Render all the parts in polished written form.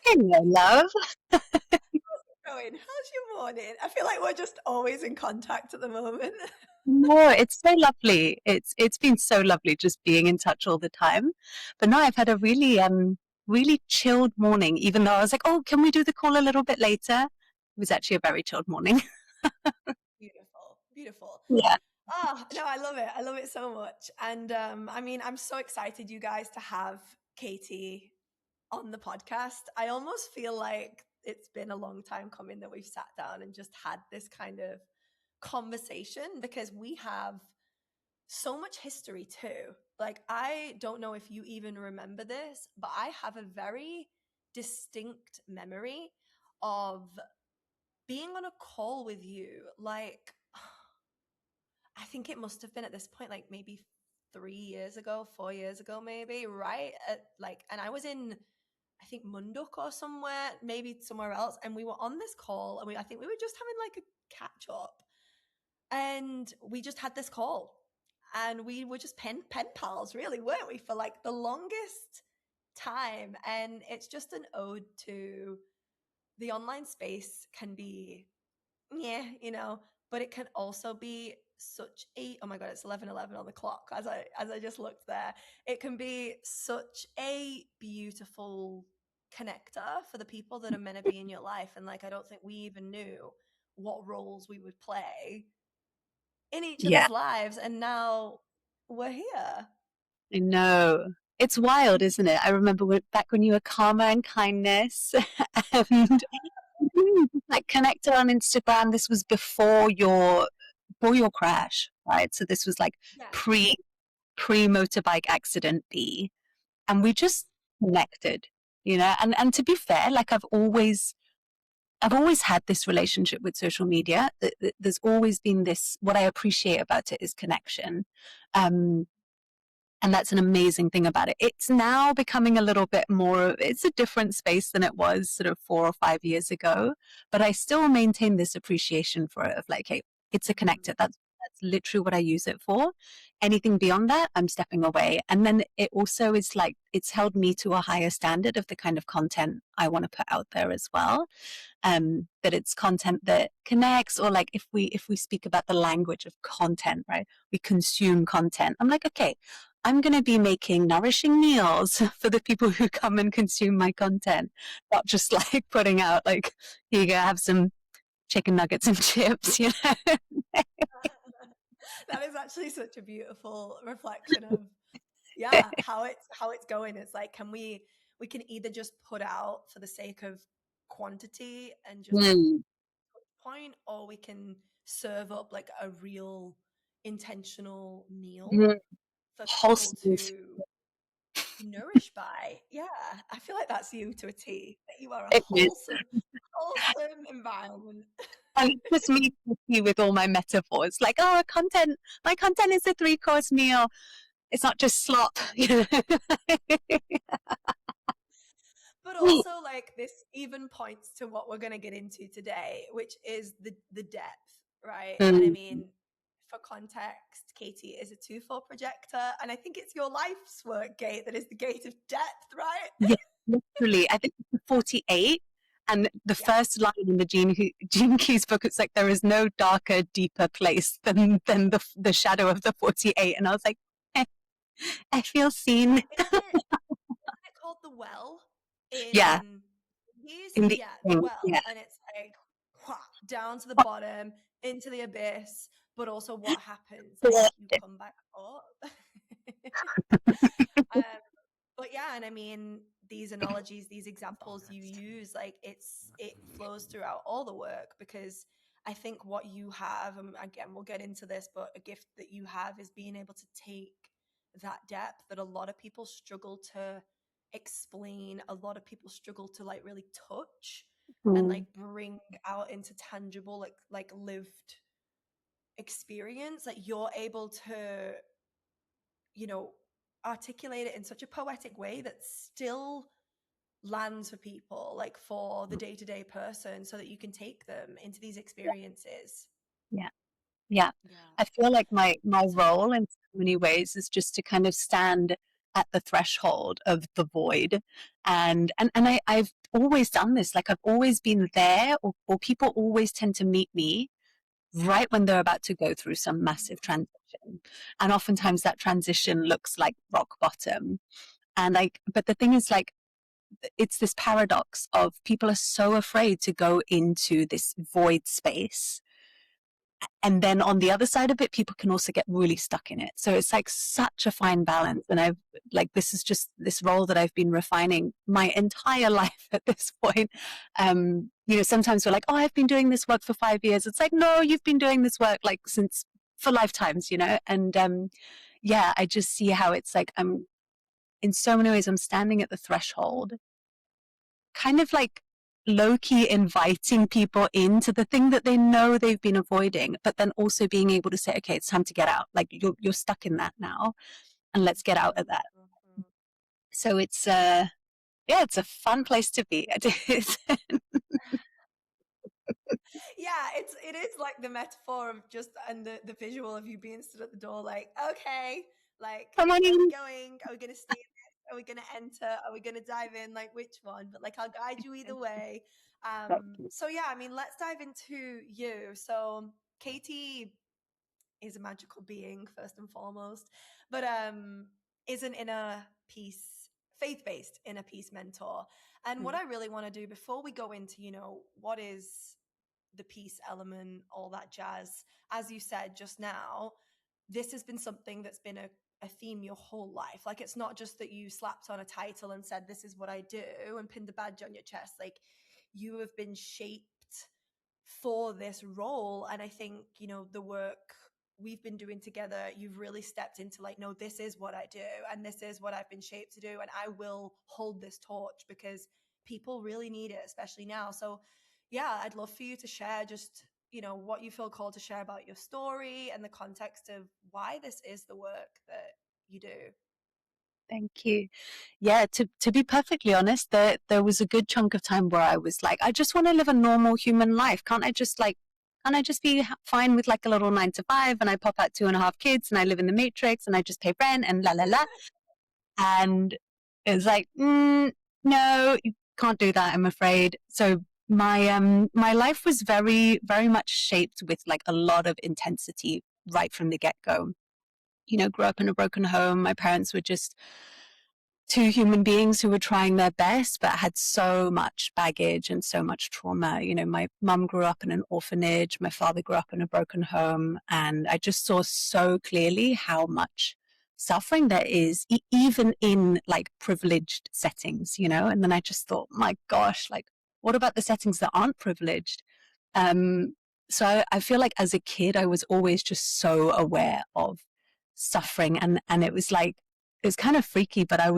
Hello, love. Going, how's your morning? I feel like we're just always in contact at the moment. No, it's so lovely. It's been so lovely just being in touch all the time. But no, I've had a really chilled morning, even though I was like, oh, can we do the call a little bit later? It was actually a very chilled morning. Beautiful, beautiful. Yeah. Oh, no, I love it. I love it so much. And I mean, I'm so excited, you guys, to have Katie on the podcast. I almost feel like it's been a long time coming that we've sat down and just had this kind of conversation because we have so much history too. Like, I don't know if you even remember this, but I have a very distinct memory of being on a call with you. Like, I think it must have been at this point, like maybe 3 years ago, 4 years ago, maybe, right? And I was in, I think Munduk or somewhere, maybe somewhere else, and we were on this call, and I think we were just having like a catch up, and we just had this call, and we were just pen pals, really, weren't we, for like the longest time? And it's just an ode to the online space can be, yeah, but it can also be such a, oh my god, it's 11:11 on the clock as I just looked there. It can be such a beautiful connector for the people that are meant to be in your life. And like, I don't think we even knew what roles we would play in each Yeah, other's lives, and now we're here. I know. It's wild, isn't it? I remember back when you were Karma and Kindness and like connected on Instagram. This was before your crash, right? So this was like Yes. pre pre motorbike accident B, and we just connected, and to be fair, like I've always had this relationship with social media. There's always been this. What I appreciate about it is connection. Um, and that's an amazing thing about it. It's now becoming a little bit more, it's a different space than it was sort of 4 or 5 years ago. But I still maintain this appreciation for it of like, hey, it's a Mhm. connector. That's literally what I use it for. Anything beyond that, I'm stepping away. And then it also is like, it's held me to a higher standard of the kind of content I want to put out there as well. That it's content that connects, or like if we speak about the language of content, right? We consume content. I'm like, okay, I'm going to be making nourishing meals for the people who come and consume my content, not just like putting out like, here you go, have some chicken nuggets and chips, you know? That is actually such a beautiful reflection of, yeah, how it's going. It's like, we can either just put out for the sake of quantity and just Mm, point, or we can serve up like a real intentional meal mm, for people wholesome. to be nourished by. Yeah, I feel like that's you to a T, that you are a It is. wholesome environment. And it's just me with all my metaphors, like, oh, content, my content is a three-course meal. It's not just slop, you know? But also, like, this even points to what we're going to get into today, which is the depth, right? And I Mm, mean, for context, Katie is a 2-4 projector, and I think it's your life's work gate that is the gate of depth, right? yeah, literally. I think it's 48. And the Yeah. first line in the Gene Keys book, it's like, there is no darker, deeper place than the shadow of the 48. And I was like, eh, I feel seen. Isn't it called the well Yeah, in these? in the Yeah, the evening. well, Yeah. and it's like, wha, down to the bottom, into the abyss, but also what happens, like, you come back up. um, but yeah, and I mean, these analogies, these examples you use, like, it flows throughout all the work, because I think what you have, and again, we'll get into this, but a gift that you have is being able to take that depth that a lot of people struggle to explain, a lot of people struggle to like really touch and like Mm, bring out into tangible, like lived experience. Like, you're able to, you know, articulate it in such a poetic way that still lands for people, like for the day-to-day person, so that you can take them into these experiences. yeah. Yeah. Yeah. I feel like my So role in so many ways is just to kind of stand at the threshold of the void. And I've always done this. Like I've always been there, or people always tend to meet me right when they're about to go through some massive transition. And oftentimes that transition looks like rock bottom. And like, but the thing is, like, it's this paradox of people are so afraid to go into this void space, and then on the other side of it, people can also get really stuck in it. So it's like such a fine balance. And I've like, this is just this role that I've been refining my entire life at this point. Sometimes we're like, oh, I've been doing this work for 5 years. It's like, no, you've been doing this work like since for lifetimes, and yeah, I just see how it's like, in so many ways, I'm standing at the threshold, kind of like low-key inviting people into the thing that they know they've been avoiding, but then also being able to say, okay, it's time to get out. Like you're stuck in that now, and let's get out of that. Mhm. So it's yeah, it's a fun place to be. It is. Yeah, it is like the metaphor of just, and the visual of you being stood at the door, like, okay, like, Come on where are we in. going? Are we gonna stay in this? Are we gonna enter? Are we gonna dive in? Like, which one? But like, I'll guide you either way. So yeah, I mean, let's dive into you. So Katie is a magical being first and foremost, but is an inner peace, faith-based inner peace mentor. And what I really want to do before we go into, what is the peace element, all that jazz, as you said just now, this has been something that's been a theme your whole life. Like, it's not just that you slapped on a title and said, this is what I do, and pinned a badge on your chest. Like, you have been shaped for this role. And I think, the work we've been doing together, you've really stepped into like, no, this is what I do, and this is what I've been shaped to do, and I will hold this torch because people really need it, especially now. So yeah, I'd love for you to share just, what you feel called to share about your story and the context of why this is the work that you do. Thank you. Yeah, to be perfectly honest, there was a good chunk of time where I was like, I just want to live a normal human life. Can't I just be fine with like a little 9 to 5, and I pop out 2.5 kids and I live in the matrix and I just pay rent and la la la. And it was like, no, you can't do that, I'm afraid. So my life was very, very much shaped with like a lot of intensity right from the get-go. Grew up in a broken home. My parents were just two human beings who were trying their best, but had so much baggage and so much trauma. My mum grew up in an orphanage. My father grew up in a broken home. And I just saw so clearly how much suffering there is, even in like privileged settings, And then I just thought, my gosh, like, what about the settings that aren't privileged? Um, so I feel like as a kid, I was always just so aware of suffering. And it was like, it was kind of freaky, but I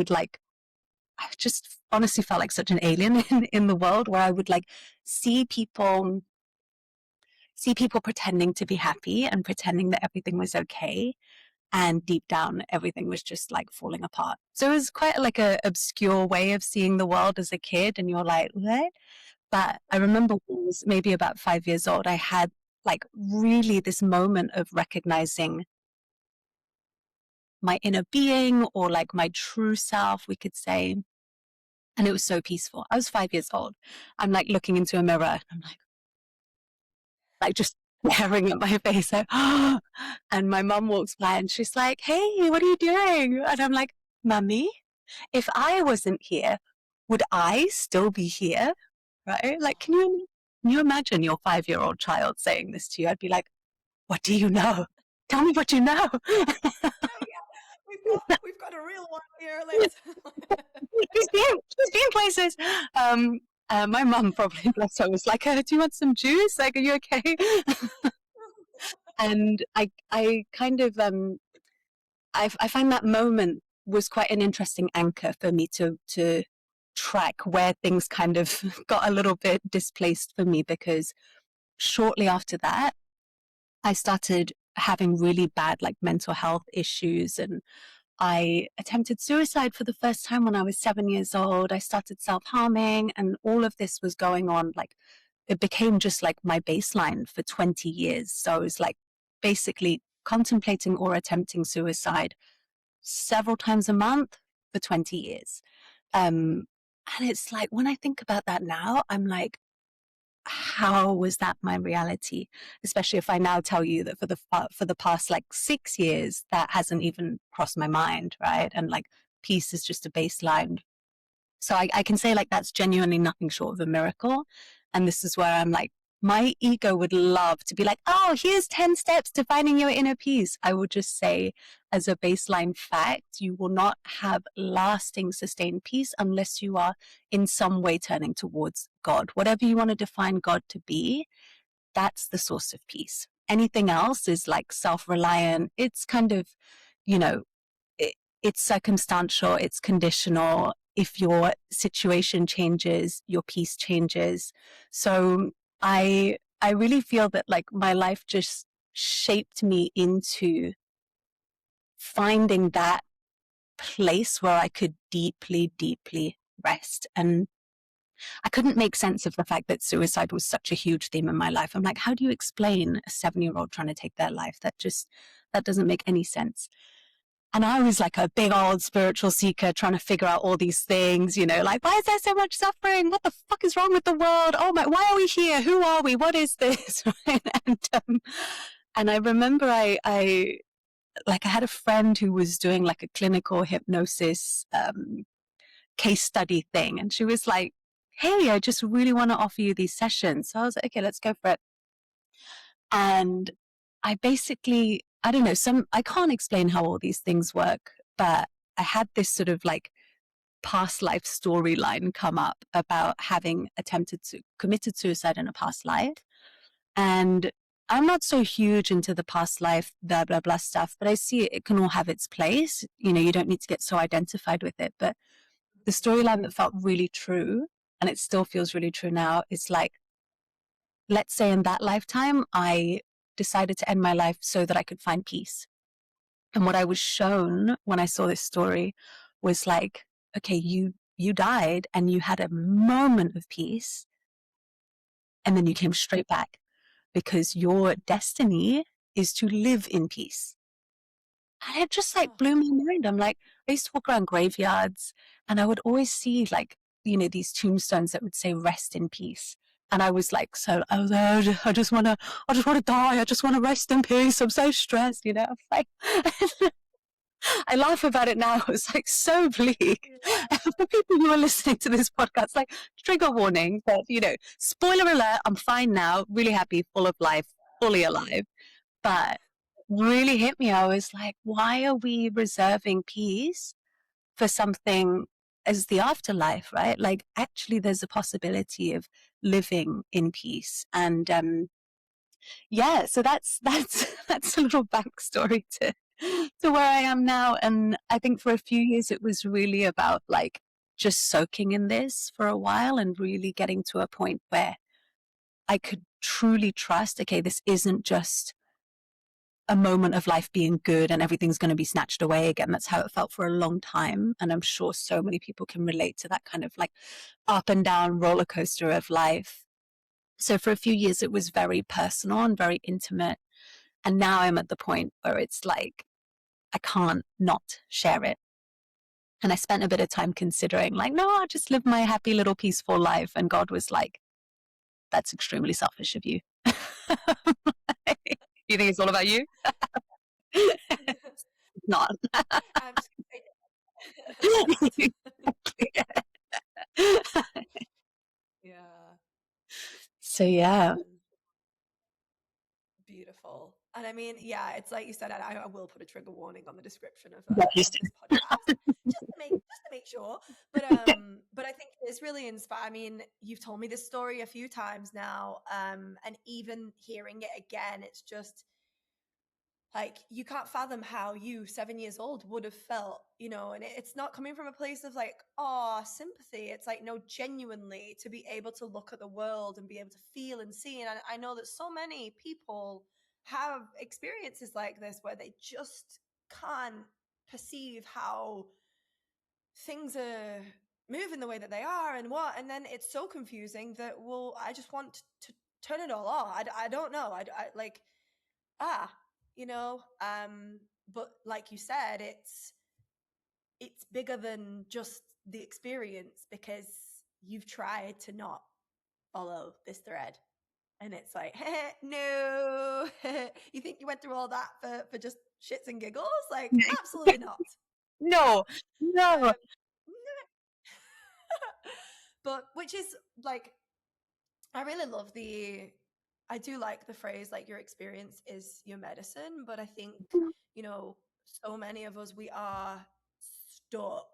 just honestly felt like such an alien in the world, where I would like see people pretending to be happy and pretending that everything was okay. And deep down, everything was just like falling apart. So it was quite like a obscure way of seeing the world as a kid. And you're like, what? But I remember when I was maybe about 5 years old, I had like really this moment of recognizing my inner being, or like my true self, we could say. And it was so peaceful. I was 5 years old. I'm like looking into a mirror, and I'm like just staring at my face. Like, oh. And my mum walks by and she's like, hey, what are you doing? And I'm like, Mummy, if I wasn't here, would I still be here? Right? Like, can you imagine your 5-year-old child saying this to you? I'd be like, what do you know? Tell me what you know. Yeah, we've got a real one here. Let's. She's been places. My mum probably, bless her, was like, do you want some juice? Like, are you okay? And I kind of, I find that moment was quite an interesting anchor for me to track where things kind of got a little bit displaced for me, because shortly after that, I started having really bad like mental health issues, and I attempted suicide for the first time when I was 7 years old. I started self-harming, and all of this was going on. Like, it became just like my baseline for 20 years. So I was like basically contemplating or attempting suicide several times a month, for 20 years. And it's like, when I think about that now, I'm like, how was that my reality? Especially if I now tell you that for the past like 6 years, that hasn't even crossed my mind, right? And like peace is just a baseline. So I can say like that's genuinely nothing short of a miracle. And this is where I'm like, my ego would love to be like, oh, here's 10 steps to finding your inner peace. I would just say, as a baseline fact, you will not have lasting, sustained peace unless you are in some way turning towards God. Whatever you want to define God to be, that's the source of peace. Anything else is like self reliant. It's kind of, you know, it, it's circumstantial, it's conditional. If your situation changes, your peace changes. So I really feel that like my life just shaped me into finding that place where I could deeply, deeply rest. And I couldn't make sense of the fact that suicide was such a huge theme in my life. I'm like, how do you explain a 7-year-old trying to take their life? That doesn't make any sense. And I was like a big old spiritual seeker trying to figure out all these things, like, why is there so much suffering? What the fuck is wrong with the world? Oh my, why are we here? Who are we? What is this? Right? And I remember I had a friend who was doing like a clinical hypnosis case study thing. And she was like, hey, I just really want to offer you these sessions. So I was like, okay, let's go for it. And I basically, I don't know, I can't explain how all these things work, but I had this sort of like past life storyline come up about having committed suicide in a past life. And I'm not so huge into the past life, blah, blah, blah stuff, but I see it can all have its place. You don't need to get so identified with it. But the storyline that felt really true, and it still feels really true now, is like, let's say in that lifetime, I decided to end my life so that I could find peace. And what I was shown when I saw this story was like, okay, you died and you had a moment of peace, and then you came straight back because your destiny is to live in peace. And it just like blew my mind. I'm like, I used to walk around graveyards and I would always see like, these tombstones that would say rest in peace. And I was like, I just want to die. I just want to rest in peace. I'm so stressed, like, I laugh about it now. It's like so bleak. Yeah. For people who are listening to this podcast, like, trigger warning, but spoiler alert, I'm fine now, really happy, full of life, fully alive. But really hit me. I was like, why are we reserving peace for something as the afterlife, right? Like, actually, there's a possibility of living in peace. And yeah, so that's that's a little backstory to where I am now. And I think for a few years it was really about like just soaking in this for a while and really getting to a point where I could truly trust, okay, this isn't just a moment of life being good and everything's going to be snatched away again. That's how it felt for a long time. And I'm sure so many people can relate to that kind of like up and down roller coaster of life. So for a few years, it was very personal and very intimate. And now I'm at the point where it's like, I can't not share it. And I spent a bit of time considering, like, no, I'll just live my happy little peaceful life. And God was like, that's extremely selfish of you. You think it's all about you? It's not. I'm just gonna say yeah. So, yeah. Beautiful. And I mean, yeah, it's like you said, I will put a trigger warning on the description Yeah, of this podcast just to make sure. But I think it's really inspiring. I mean, you've told me this story a few times now, and even hearing it again, it's just like you can't fathom how you 7 years old would have felt, and it's not coming from a place of like, oh, sympathy. It's like, no, genuinely to be able to look at the world and be able to feel and see. And I know that so many people have experiences like this where they just can't perceive how things are moving the way that they are and then it's so confusing that, well, I just want to turn it all off. I don't know. I like, ah, but like you said, it's bigger than just the experience, because you've tried to not follow this thread. And it's like, no, you think you went through all that for just shits and giggles? Like, absolutely not. No, no. Um, but which is like, I really love I do like the phrase, like, your experience is your medicine. But I think, so many of us, we are stuck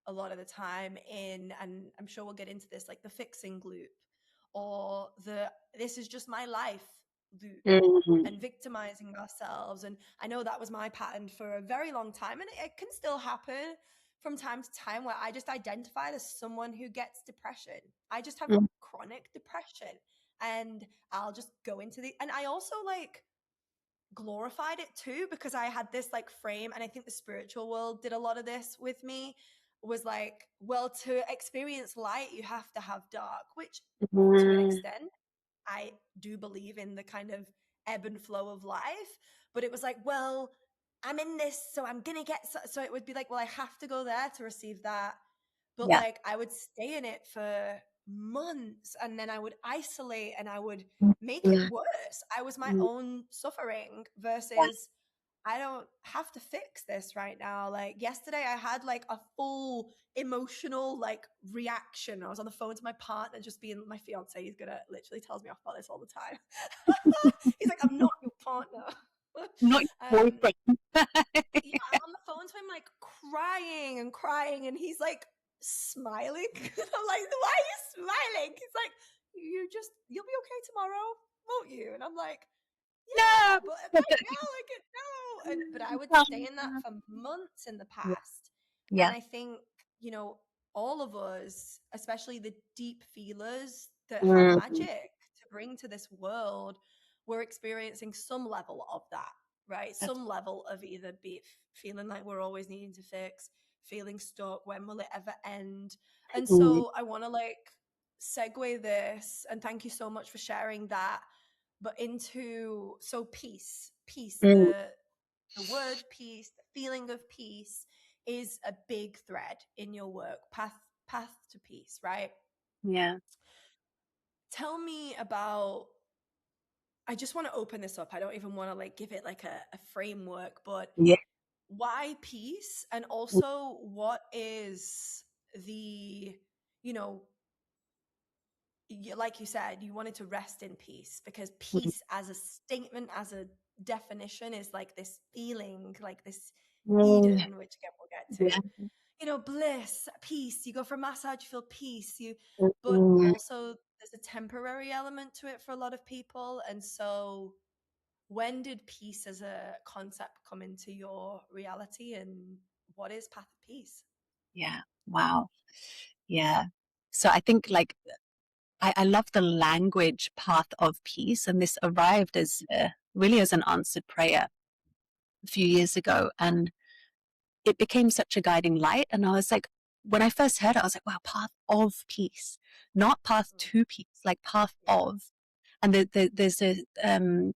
a lot of the time in, and I'm sure we'll get into this, like the fixing loop, or this is just my life loop, Mhm. and victimizing ourselves. And I know that was my pattern for a very long time, and it can still happen from time to time, where I just identified as someone who gets depression. I just have Mm, chronic depression, and I'll just go into and I also like glorified it too, because I had this like frame, and I think the spiritual world did a lot of this with me, was like, well, to experience light you have to have dark, which to an mhm. extent I do believe in the kind of ebb and flow of life. But it was like, well, I'm in this, so I'm gonna get so it would be like, well, I have to go there to receive that. But Yeah. like, I would stay in it for months, and then I would isolate, and I would make it Mm, worse. I was my mm, own suffering, yeah. versus I don't have to fix this right now. Like yesterday, I had like a full emotional like reaction. I was on the phone to my partner, just being, my fiance, he's gonna literally tells me off about this all the time. He's like, I'm not your partner. Not your um, boyfriend. yeah, I'm on the phone to him, like crying and crying, and he's like smiling. I'm like, why are you smiling? He's like, you'll be okay tomorrow, won't you? And I'm like, No. yeah, but right now, like, no. But I would stay in that for months in the Yeah. past. And Yeah. I think, all of us, especially the deep feelers that have Mhm. magic to bring to this world, we're experiencing some level of that, right? That's Some level of either feeling like we're always needing to fix, feeling stuck, when will it ever end? And mm, so I want to like segue this, and thank you so much for sharing that, but into, so peace, mm, the word peace, the feeling of peace is a big thread in your work, path to peace, right? yeah. Tell me about, I just want to open this up, I don't even want to like give it like a framework, but Yeah. why peace? And also, what is the, you know like you said, you wanted to rest in peace, because Mm, peace as a statement, as a definition, is like this feeling, like this mm, Eden, which again we'll get yeah. to. Bliss, peace. You go for a massage, you feel peace. But Mm, also there's a temporary element to it for a lot of people. And so, when did peace as a concept come into your reality, and what is path of peace? yeah. Wow. Yeah. So I think like I love the language path of peace, and this arrived as really as an answered prayer a few years ago, and it became such a guiding light. And I was like, when I first heard it, I was like, wow, path of peace, not path Mm. to peace, like path Yeah. of. And there's a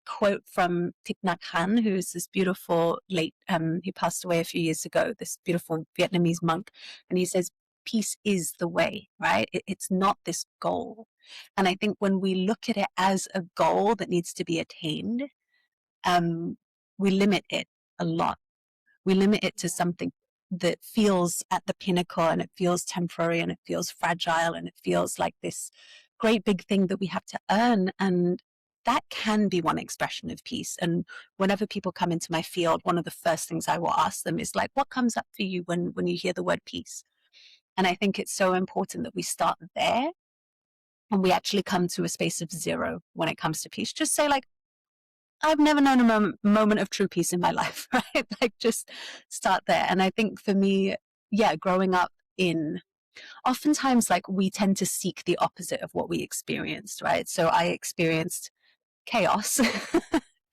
quote from Thich Nhat Hanh, who's this beautiful he passed away a few years ago, this beautiful Vietnamese monk. And he says, peace is the way, right? It's not this goal. And I think when we look at it as a goal that needs to be attained, um, we limit it a lot. We limit it to Yeah. something that feels at the pinnacle, and it feels temporary, and it feels fragile, and it feels like this great big thing that we have to earn. And that can be one expression of peace. And whenever people come into my field, one of the first things I will ask them is like, what comes up for you when you hear the word peace? And I think it's so important that we start there, and we actually come to a space of zero when it comes to peace. Just say like, I've never known a moment of true peace in my life, right? Like just start there. And I think for me, yeah, growing up in, oftentimes like we tend to seek the opposite of what we experienced, right? So I experienced chaos,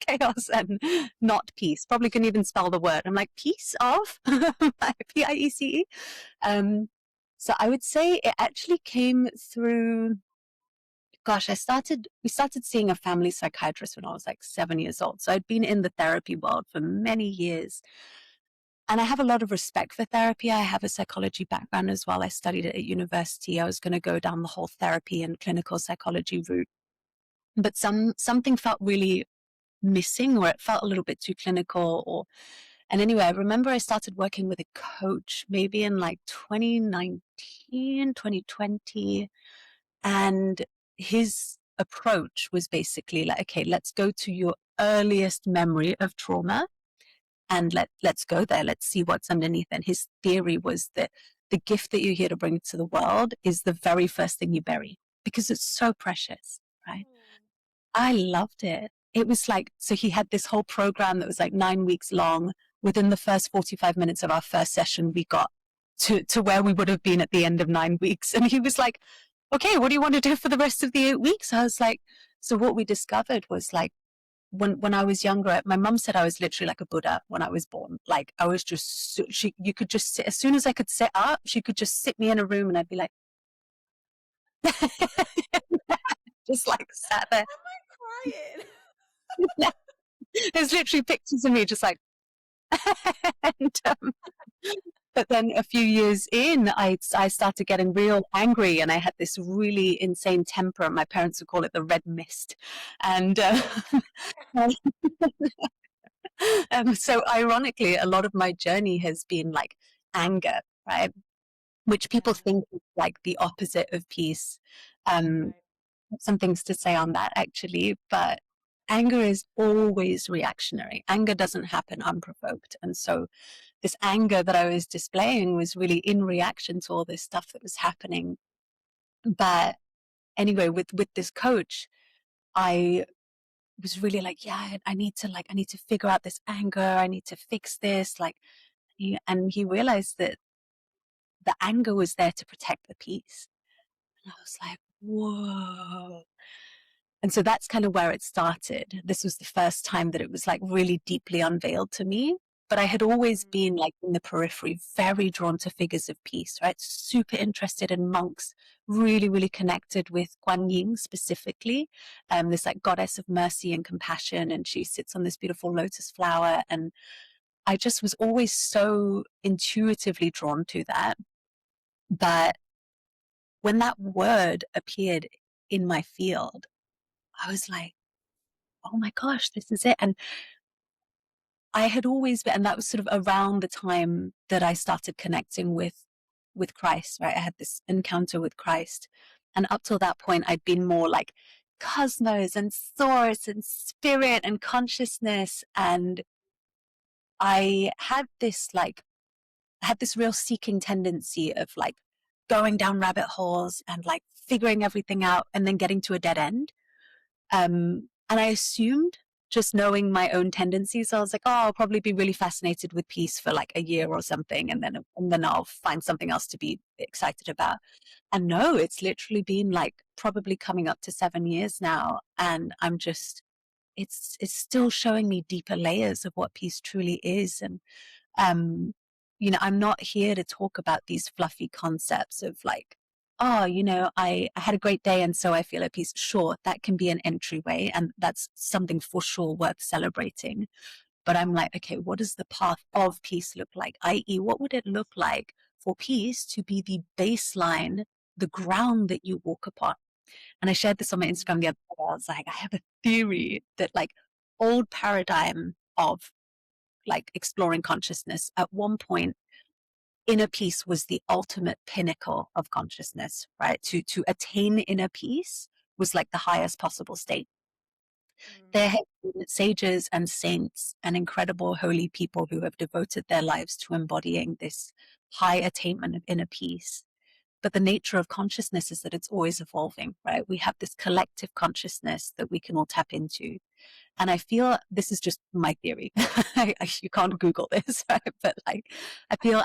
chaos and not peace. Probably couldn't even spell the word. I'm like, peace of, Piece. Um, so I would say it actually came through, gosh, we started seeing a family psychiatrist when I was like 7 years old. So I'd been in the therapy world for many years. And I have a lot of respect for therapy. I have a psychology background as well. I studied it at university. I was going to go down the whole therapy and clinical psychology route, but something felt really missing, or it felt a little bit too clinical. Or and anyway, I remember I started working with a coach maybe in like 2019, 2020, and his approach was basically like, okay, let's go to your earliest memory of trauma and let's go there. Let's see what's underneath. And his theory was that the gift that you're here to bring to the world is the very first thing you bury because it's so precious, right? I loved it. It was like, so he had this whole program that was like 9 weeks long. Within the first 45 minutes of our first session, we got to where we would have been at the end of 9 weeks. And he was like, okay, what do you want to do for the rest of the 8 weeks? I was like, so what we discovered was like, when I was younger, my mum said I was literally like a Buddha when I was born. Like I was just, you could just sit, as soon as I could sit up, she could just sit me in a room and I'd be like, just like sat there. Am I crying? There's literally pictures of me just like, and, but then a few years in, I started getting real angry and I had this really insane temper. My parents would call it the red mist. And so ironically, a lot of my journey has been like anger, right? Which people Yeah. think is like the opposite of peace. Um, Right. some things to say on that actually, but anger is always reactionary. Anger doesn't happen unprovoked. And so this anger that I was displaying was really in reaction to all this stuff that was happening. But anyway, with this coach, I was really like, yeah, I need to figure out this anger. I need to fix this. Like, and he realized that the anger was there to protect the peace. And I was like, whoa. And so that's kind of where it started. This was the first time that it was like really deeply unveiled to me. But I had always Mm. been like in the periphery, very drawn to figures of peace, right? Super interested in monks, really, really connected with Guan Yin specifically, this like goddess of mercy and compassion. And she sits on this beautiful lotus flower. And I just was always so intuitively drawn to that. But when that word appeared in my field, I was like, oh my gosh, this is it. And I had always been, and that was sort of around the time that I started connecting with Christ, right? I had this encounter with Christ. And up till that point, I'd been more like cosmos and source and spirit and consciousness. And I had this I had this real seeking tendency of like going down rabbit holes and like figuring everything out and then getting to a dead end. And I assumed, just knowing my own tendencies, I was like, oh, I'll probably be really fascinated with peace for like a year or something, and then I'll find something else to be excited about. And no, it's literally been like probably coming up to 7 years now, and I'm just it's still showing me deeper layers of what peace truly is. And um, I'm not here to talk about these fluffy concepts of like, oh, I had a great day and so I feel at peace. Sure, that can be an entryway and that's something for sure worth celebrating. But I'm like, okay, what does the path of peace look like? I.e., what would it look like for peace to be the baseline, the ground that you walk upon? And I shared this on my Instagram the other day. I was like, I have a theory that like old paradigm of like exploring consciousness. At one point, inner peace was the ultimate pinnacle of consciousness, right? To attain inner peace was like the highest possible state. Mm. There have been sages and saints and incredible holy people who have devoted their lives to embodying this high attainment of inner peace. But the nature of consciousness is that it's always evolving, right? We have this collective consciousness that we can all tap into. And I feel this is just my theory. You can't Google this, right? But like, I feel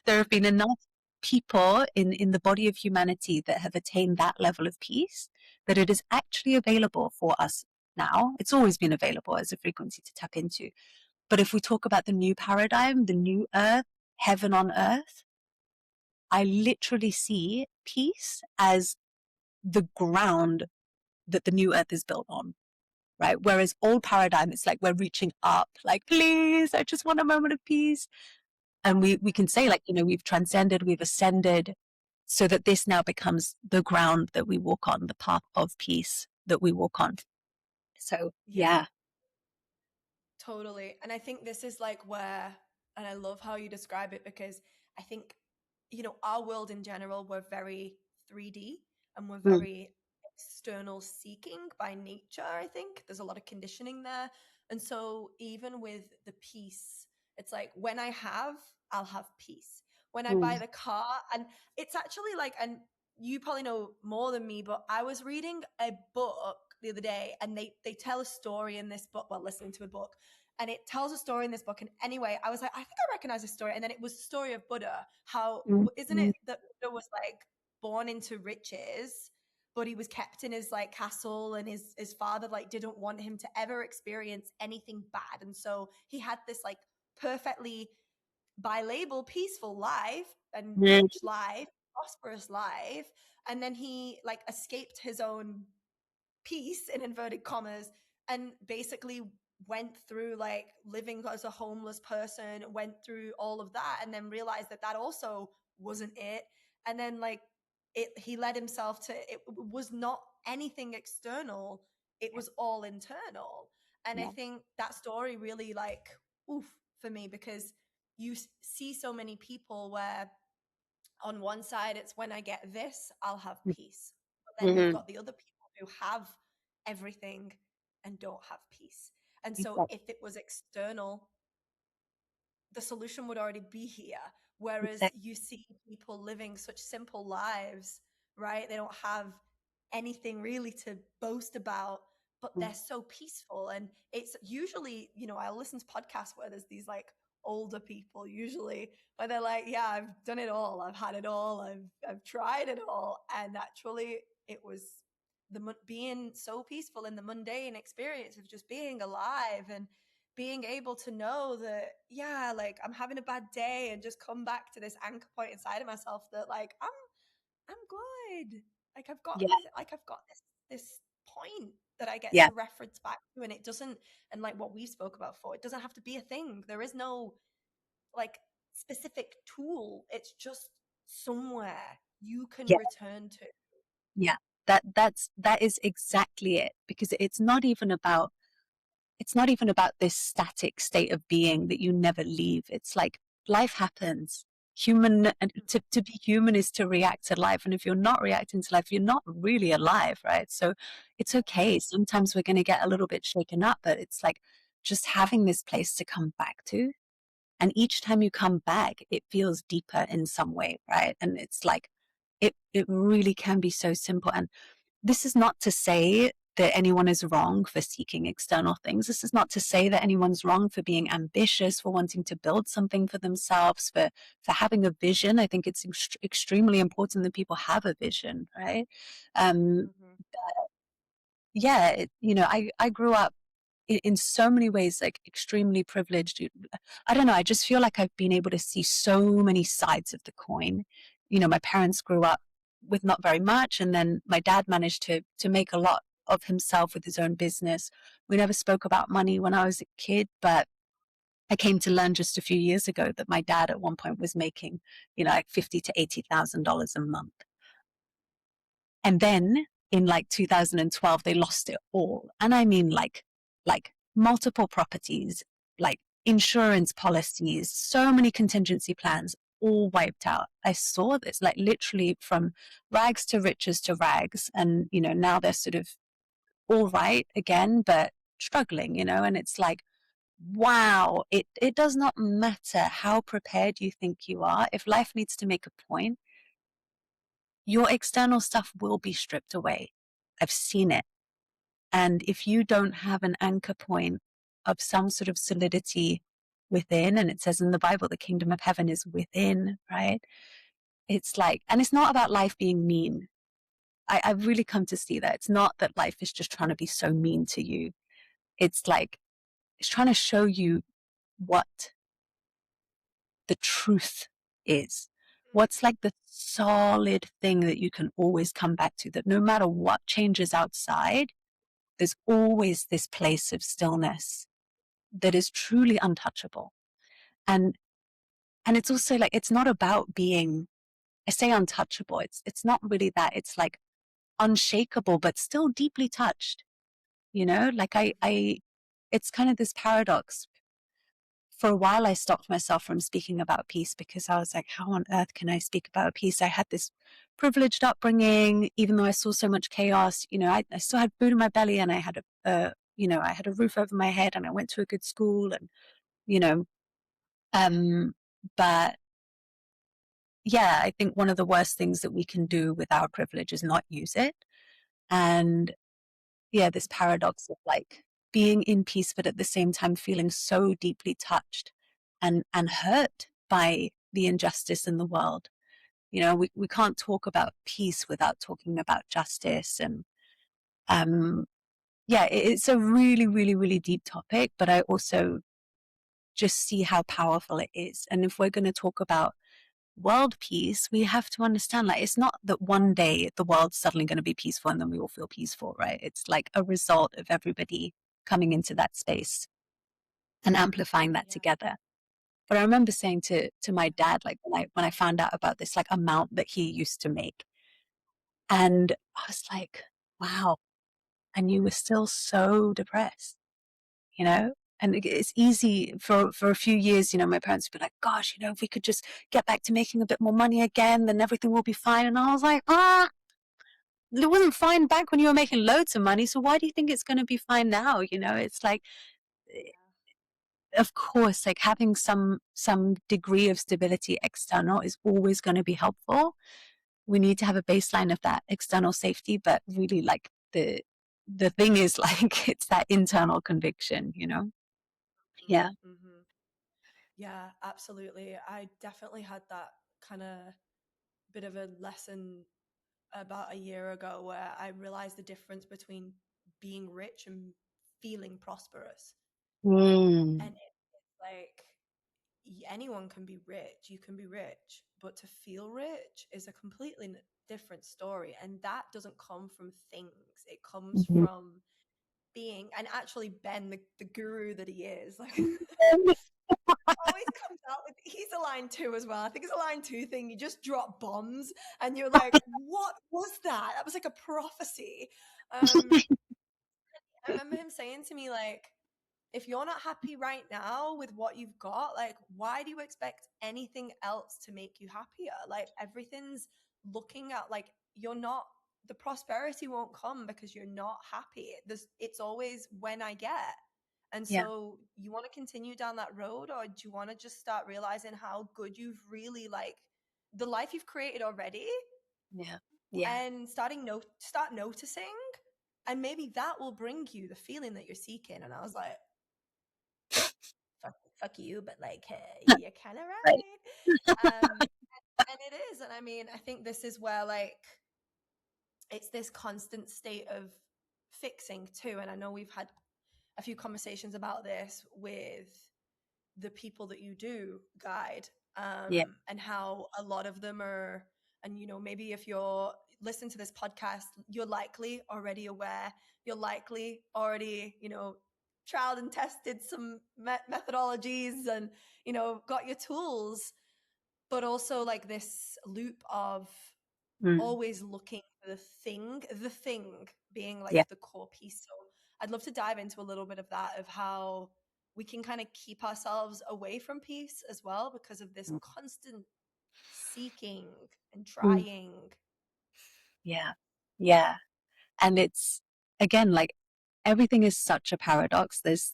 there have been enough people in the body of humanity that have attained that level of peace that it is actually available for us now. It's always been available as a frequency to tap into. But if we talk about the new paradigm, the new earth, heaven on earth, I literally see peace as the ground that the new earth is built on. right? Whereas old paradigm, it's like we're reaching up, like, please, I just want a moment of peace. And we can say, like, we've transcended, we've ascended, so that this now becomes the ground that we walk on, the path of peace that we walk on. So Yeah, yeah. totally. And I think this is like where, and I love how you describe it, because I think, our world in general, we're very 3D and we're Mm, very external seeking by nature. I think there's a lot of conditioning there. And so even with the peace, it's like when I'll have peace. When I buy mm, the car, and it's actually like, and you probably know more than me, but I was reading a book the other day, and they tell a story in this book, well, listening to a book, and it tells a story in this book. And anyway, I was like, I think I recognize this story. And then it was the story of Buddha. How mm, isn't mm, it that Buddha was like born into riches, but he was kept in his like castle, and his father like didn't want him to ever experience anything bad. And so he had this like perfectly by label peaceful life and mm, rich life, prosperous life. And then he like escaped his own peace in inverted commas, and basically went through like living as a homeless person, went through all of that, and then realized that that also wasn't it. And then like he led himself to, it was not anything external, it was all internal. And I yeah, think that story really like oof for me, because you see so many people where on one side it's when I get this I'll have mm, peace, but then you've mhm, got the other people who have everything and don't have peace. And so exactly, if it was external, the solution would already be here. Whereas exactly, you see people living such simple lives, right? They don't have anything really to boast about, but mm, they're so peaceful. And it's usually, I listen to podcasts where there's these like older people, usually, where they're like, yeah, I've done it all. I've had it all. I've tried it all. And actually, it was being so peaceful in the mundane experience of just being alive and being able to know that, yeah, like I'm having a bad day, and just come back to this anchor point inside of myself that like I'm good. Like I've got yeah, this, like I've got this point that I get yeah, to reference back to, and it doesn't, and like what we spoke about before, it doesn't have to be a thing. There is no like specific tool. It's just somewhere you can yeah, return to. yeah. That is exactly it, because it's not even about this static state of being that you never leave. It's like life happens. Human, and to be human is to react to life. And if you're not reacting to life, you're not really alive, right? So it's okay. Sometimes we're going to get a little bit shaken up, but it's like just having this place to come back to. And each time you come back, it feels deeper in some way, right? And it's like, it really can be so simple. And this is not to say that anyone is wrong for seeking external things. This is not to say that anyone's wrong for being ambitious, for wanting to build something for themselves, for having a vision. I think it's extremely important that people have a vision, right? Um, Mm-hmm. yeah, I grew up in so many ways, like extremely privileged. I don't know. I just feel like I've been able to see so many sides of the coin. My parents grew up with not very much, and then my dad managed to make a lot of himself with his own business. We never spoke about money when I was a kid, but I came to learn just a few years ago that my dad at one point was making, like $50,000 to $80,000 a month. And then in like 2012, they lost it all. And I mean like multiple properties, like insurance policies, so many contingency plans, all wiped out. I saw this like literally from rags to riches to rags. And, now they're sort of all right again, but struggling, and it's like, wow, it does not matter how prepared you think you are. If life needs to make a point, your external stuff will be stripped away. I've seen it. And if you don't have an anchor point of some sort of solidity within, and it says in the Bible, the kingdom of heaven is within, right? It's like, and it's not about life being mean. I've really come to see that. It's not that life is just trying to be so mean to you. It's like, it's trying to show you what the truth is. What's like the solid thing that you can always come back to, that no matter what changes outside, there's always this place of stillness that is truly untouchable. And it's also like, it's not about being, I say untouchable, it's not really that. It's like unshakable, but still deeply touched. Like it's kind of this paradox. For a while, I stopped myself from speaking about peace because I was like, how on earth can I speak about peace? I had this privileged upbringing, even though I saw so much chaos. I still had food in my belly, and I had I had a roof over my head, and I went to a good school, and you know, but yeah, I think one of the worst things that we can do with our privilege is not use it. And yeah, this paradox of like being in peace, but at the same time feeling so deeply touched and hurt by the injustice in the world. We can't talk about peace without talking about justice. And yeah, it's a really, really, really deep topic, but I also just see how powerful it is. And if we're going to talk about world peace, we have to understand, like, it's not that one day the world's suddenly going to be peaceful and then we all feel peaceful, right? It's like a result of everybody coming into that space and amplifying that Yeah. together. But I remember saying to my dad, like when I found out about this like amount that he used to make, and I was like, wow, and you were still so depressed, you know? And it's easy for a few years, my parents would be like, gosh, if we could just get back to making a bit more money again, then everything will be fine. And I was like, it wasn't fine back when you were making loads of money. So why do you think it's going to be fine now? It's like, of course, like having some degree of stability external is always going to be helpful. We need to have a baseline of that external safety, but really like the thing is like it's that internal conviction. Yeah. Mm-hmm. Yeah, absolutely. I definitely had that kind of bit of a lesson about a year ago where I realized the difference between being rich and feeling prosperous. Mm. And it's like anyone can be rich, you can be rich, but to feel rich is a completely different story. And that doesn't come from things, it comes Mhm. from being, and actually Ben, the guru that he is, like always comes out with, he's a line two as well. I think it's a line two thing. You just drop bombs and you're like, what was that? That was like a prophecy. I remember him saying to me, like, if you're not happy right now with what you've got, like, why do you expect anything else to make you happier? Like, everything's looking at, like, you're not, the prosperity won't come because you're not happy. It's always when I get. And Yeah. so you want to continue down that road, or do you want to just start realizing how good you've really, like, the life you've created already, Yeah. Yeah. and start noticing, and maybe that will bring you the feeling that you're seeking. And I was like, fuck you, but like, hey, you're kind of Right. right. And it is. And I mean, I think this is where, like, it's this constant state of fixing too. And I know we've had a few conversations about this with the people that you do guide, Yeah. and how a lot of them are, and maybe if you're listening to this podcast, you're likely already aware, you're likely already tried and tested some methodologies, and got your tools, but also like this loop of Mm. always looking for the thing being Yeah. like the core piece. So I'd love to dive into a little bit of that, of how we can kind of keep ourselves away from peace as well because of this Mm. constant seeking and Mm. trying. Yeah. Yeah. And it's, again, like everything is such a paradox. There's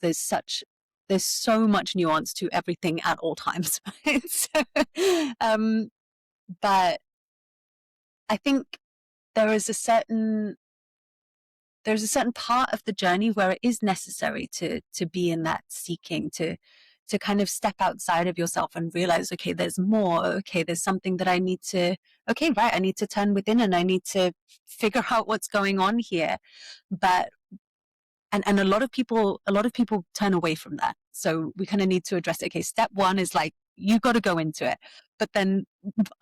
so much nuance to everything at all times. Right? But I think there is a certain there's a certain part of the journey where it is necessary to be in that seeking, to kind of step outside of yourself and realize, okay, there's more. Okay, there's something that I need to, okay, right, I need to turn within and I need to figure out what's going on here. But and a lot of people turn away from that. So we kind of need to address it. Okay, step one is like you got to go into it. But then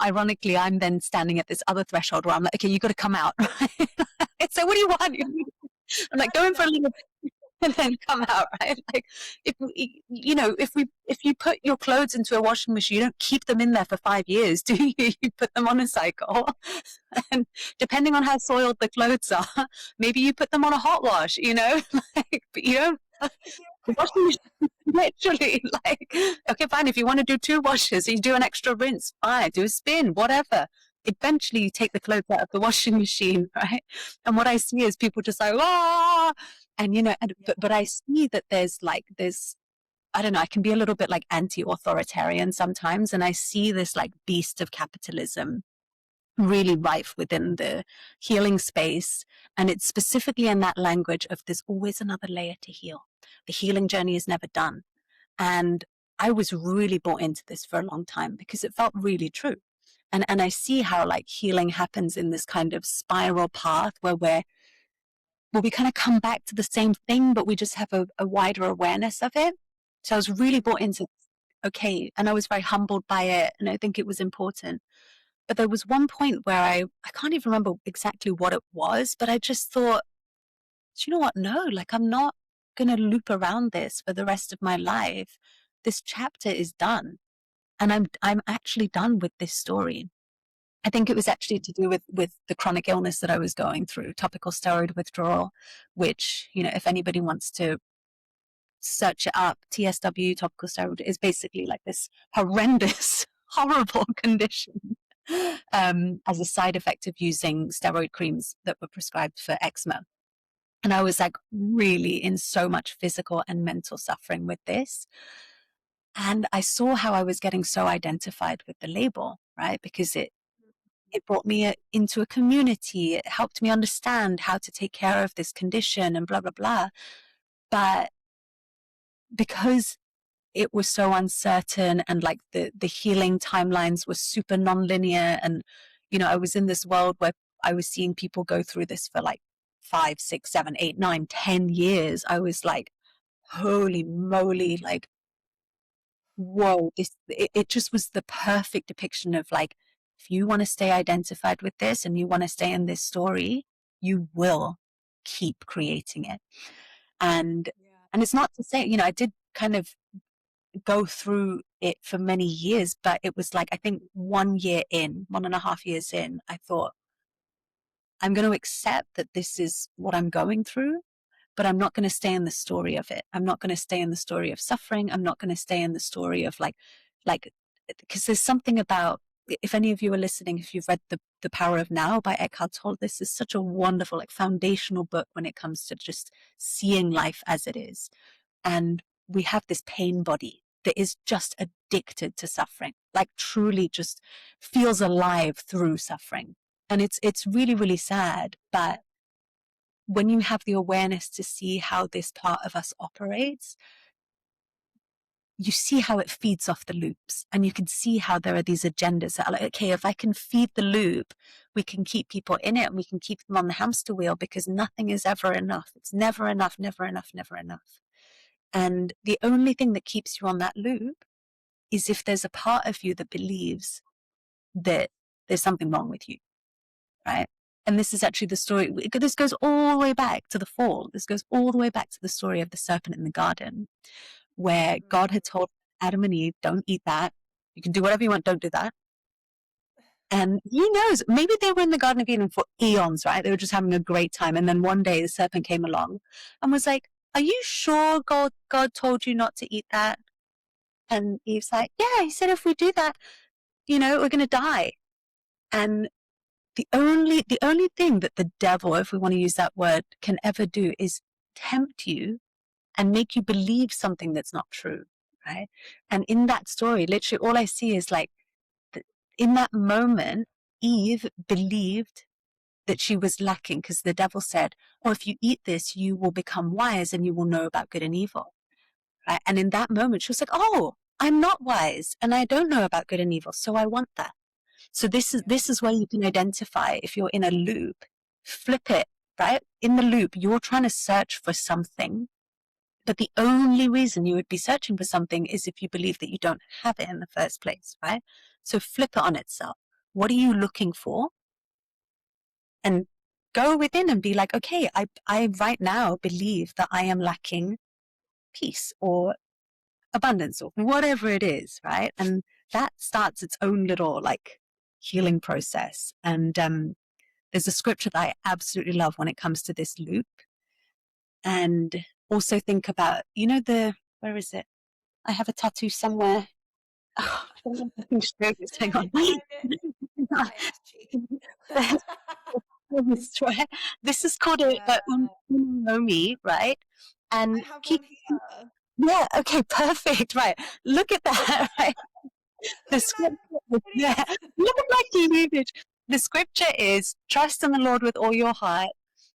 ironically, I'm then standing at this other threshold where I'm like, okay, you got to come out. Right? So what do you want? I'm like, go in for a little and then come out, right? Like if we, if you put your clothes into a washing machine, you don't keep them in there for 5 years, do you? You put them on a cycle, and depending on how soiled the clothes are, maybe you put them on a hot wash, like, but you don't. The washing machine, literally, like, okay, fine. If you want to do 2 washes, you do an extra rinse, fine. Do a spin, whatever. Eventually, you take the clothes out of the washing machine, right? And what I see is people just like, ah, and Yeah. but I see that there's I don't know, I can be a little bit like anti-authoritarian sometimes, and I see this like beast of capitalism really rife within the healing space. And it's specifically in that language of there's always another layer to heal. The healing journey is never done. And I was really bought into this for a long time because it felt really true. And I see how like healing happens in this kind of spiral path where we kind of come back to the same thing, but we just have a wider awareness of it. So I was really bought into, okay, and I was very humbled by it, and I think it was important. But there was one point where I can't even remember exactly what it was, but I just thought, do you know what? No, like I'm not going to loop around this for the rest of my life. This chapter is done, and I'm actually done with this story. I think it was actually to do with the chronic illness that I was going through, topical steroid withdrawal, which, if anybody wants to search it up, TSW, topical steroid, is basically like this horrendous, horrible condition as a side effect of using steroid creams that were prescribed for eczema. And I was like really in so much physical and mental suffering with this. And I saw how I was getting so identified with the label, right? Because it brought me into a community. It helped me understand how to take care of this condition and blah, blah, blah. But because it was so uncertain and like the healing timelines were super nonlinear, and I was in this world where I was seeing people go through this for like 5, 6, 7, 8, 9, 10 years. I was like, holy moly, like, whoa, it just was the perfect depiction of like, if you want to stay identified with this and you want to stay in this story, you will keep creating it. and Yeah. and it's not to say, I did kind of go through it for many years, but it was like, I think 1 year in, 1.5 years in, I thought, I'm going to accept that this is what I'm going through, but I'm not going to stay in the story of it. I'm not going to stay in the story of suffering. I'm not going to stay in the story of like, because there's something about, if any of you are listening, if you've read the Power of Now by Eckhart Tolle, this is such a wonderful, like, foundational book when it comes to just seeing life as it is. And we have this pain body that is just addicted to suffering, like truly just feels alive through suffering. And it's really, really sad. But when you have the awareness to see how this part of us operates, you see how it feeds off the loops, and you can see how there are these agendas that are like, okay, if I can feed the loop, we can keep people in it and we can keep them on the hamster wheel, because nothing is ever enough. It's never enough, never enough, never enough. And the only thing that keeps you on that loop is if there's a part of you that believes that there's something wrong with you, right? And this is actually the story. This goes all the way back to the fall. This goes all the way back to the story of the serpent in the garden, where God had told Adam and Eve, don't eat that. You can do whatever you want, don't do that. And who knows, maybe they were in the Garden of Eden for eons, right? They were just having a great time. And then one day the serpent came along and was like, are you sure God told you not to eat that? And Eve's like, yeah, he said, if we do that, we're going to die. And the only thing that the devil, if we want to use that word, can ever do is tempt you and make you believe something that's not true, right? And in that story, literally all I see is like, in that moment, Eve believed that she was lacking, because the devil said, oh, if you eat this, you will become wise and you will know about good and evil. Right? And in that moment, she was like, oh, I'm not wise and I don't know about good and evil, so I want that. So this is where you can identify if you're in a loop, flip it, right? In the loop, you're trying to search for something, but the only reason you would be searching for something is if you believe that you don't have it in the first place, right? So flip it on itself. What are you looking for? And go within and be like, okay, I right now believe that I am lacking peace or abundance or whatever it is, right? And that starts its own little like healing process. And there's a scripture that I absolutely love when it comes to this loop. And also think about, where is it? I have a tattoo somewhere. Oh, hang Let me on. find it. My ass cheek. This is called Yeah, a unomi, right? I And have keep, one here. yeah, okay, perfect, right. Look at that, right? The Look at my scripture, yeah, pretty look at my cleavage. The scripture is trust in the Lord with all your heart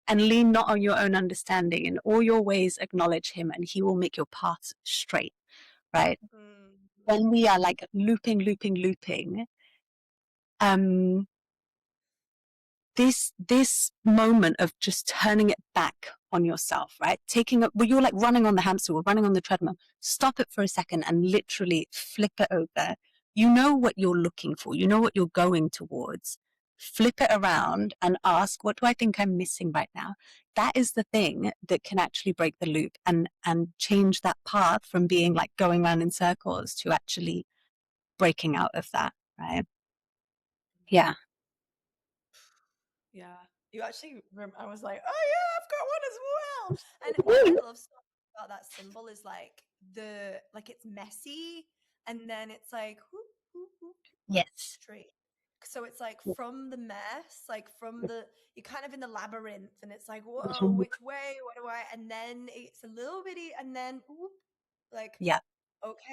and lean not on your own understanding. In all your ways acknowledge him and he will make your paths straight, right? Mm, When we are like looping, um, this moment of just turning it back on yourself, right? Well, you're like running on the hamster wheel, running on the treadmill. Stop it for a second and literally flip it over. You know what you're looking for. You know what you're going towards. Flip it around and ask, what do I think I'm missing right now? That is the thing that can actually break the loop and change that path from being like going around in circles to actually breaking out of that, right? Yeah. yeah. You actually, I was like, oh yeah, I've got one as well. And what I love so much about that symbol is like it's messy and then it's like whoop, whoop, Yes. straight. So it's like from the mess, like you're kind of in the labyrinth and it's like, whoa, which way? What do I? And then it's a little bitty and then whoop, like, Yeah.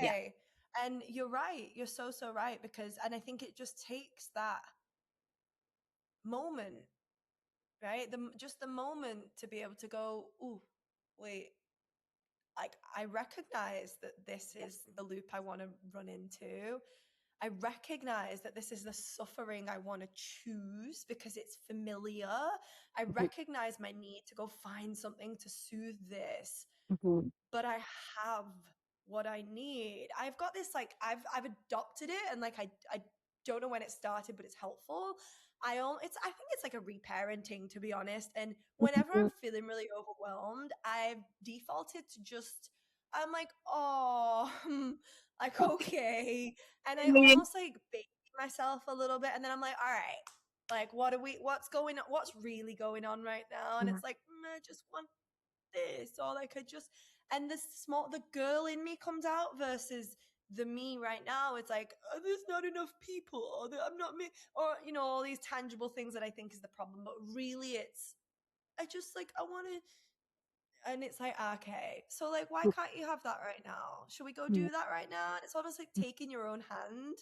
Yeah. okay. And you're right. You're so, so right and I think it just takes that moment, right? Just the moment to be able to go, ooh, wait, like I recognize that this is the loop I want to run into. I recognize that this is the suffering I want to choose because it's familiar. I recognize my need to go find something to soothe this, Mm-hmm. but I have what I need. I've got this I've adopted it and I don't know when it started, but it's helpful. I think it's like a reparenting, to be honest. And whenever I'm feeling really overwhelmed, I've defaulted to just I'm like, oh, like okay, and I almost like baby myself a little bit, and then I'm like, all right, like what's going on? What's really going on right now? And it's like, I just want this, or like I just and the girl in me comes out versus the me right now. It's like, oh, there's not enough people, or I'm not me, or all these tangible things that I think is the problem, but really it's I just like I want to. And it's like, okay, so like, why can't you have that right now? Should we go do that right now? And it's almost like taking your own hand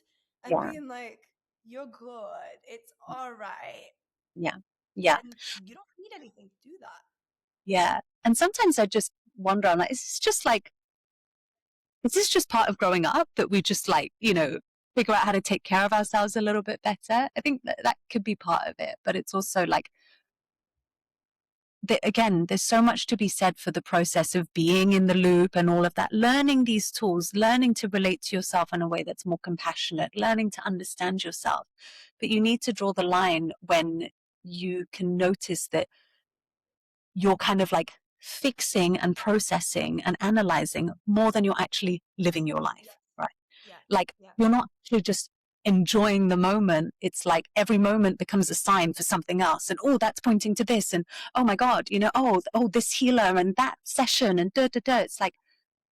and Yeah. being like, you're good, it's all right, Yeah. Yeah. and you don't need anything to do that. Yeah. And sometimes I just wonder, I'm like, is this just part of growing up that we just like, figure out how to take care of ourselves a little bit better? I think that could be part of it, but it's also like, again, there's so much to be said for the process of being in the loop and all of that, learning these tools, learning to relate to yourself in a way that's more compassionate, learning to understand yourself. But you need to draw the line when you can notice that you're kind of like fixing and processing and analyzing more than you're actually living your Yeah, life, right? yeah, Like yeah, you're not actually just enjoying the moment. It's like every moment becomes a sign for something else. And oh, that's pointing to this. And oh my God, this healer and that session and da da da. It's like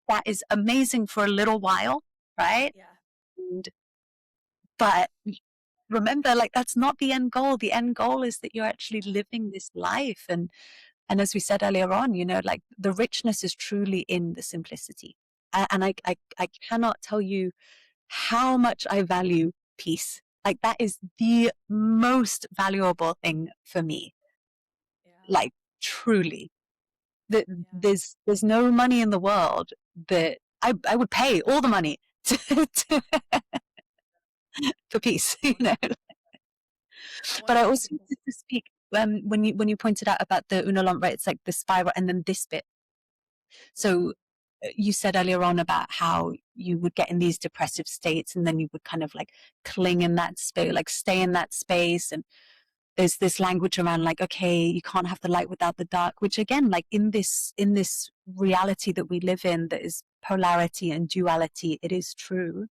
that is amazing for a little while, right? yeah, And, but remember, like that's not the end goal. The end goal is that you're actually living this life. And as we said earlier on, like the richness is truly in the simplicity. And I cannot tell you how much I value peace. Like that is the most valuable thing for me. yeah, Like truly, that yeah. there's no money in the world that I would pay all the money for peace, I But want I to also speak. wanted to speak when you pointed out about the Unalom, right? It's like the spiral and then this bit. So you said earlier on about how you would get in these depressive states and then you would kind of like cling in that space, like stay in that space. And there's this language around like, okay, you can't have the light without the dark, which again, like in this reality that we live in, that is polarity and duality, it is true.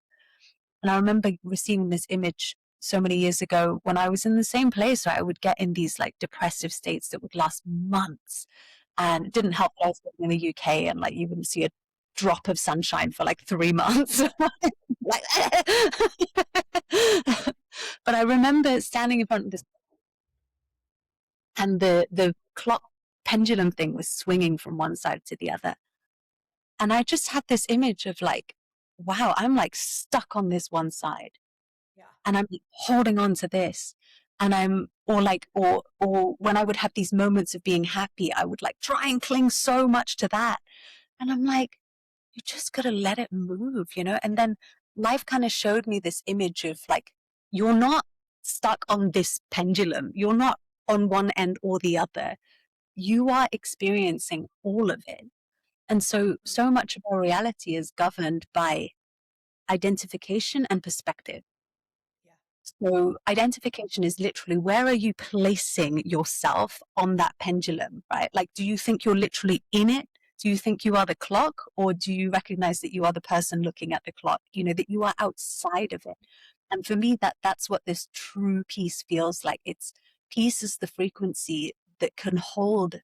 And I remember receiving this image so many years ago when I was in the same place where I would get in these like depressive states that would last months. And it didn't help that I was living in the UK and like you wouldn't see a drop of sunshine for like 3 months. Like, but I remember standing in front of this, and the clock pendulum thing was swinging from one side to the other. And I just had this image of like, wow, I'm like stuck on this one side Yeah. and I'm holding on to this. And or when I would have these moments of being happy, I would like try and cling so much to that. And I'm like, you just gotta let it move, you know? And then life kind of showed me this image of like, you're not stuck on this pendulum. You're not on one end or the other. You are experiencing all of it. And so much of our reality is governed by identification and perspective. Yeah. So identification is literally, where are you placing yourself on that pendulum, right? Like, do you think you're literally in it? Do you think you are the clock, or do you recognize that you are the person looking at the clock? You know, that you are outside of it. And for me, that's what this true peace feels like. It's peace is the frequency that can hold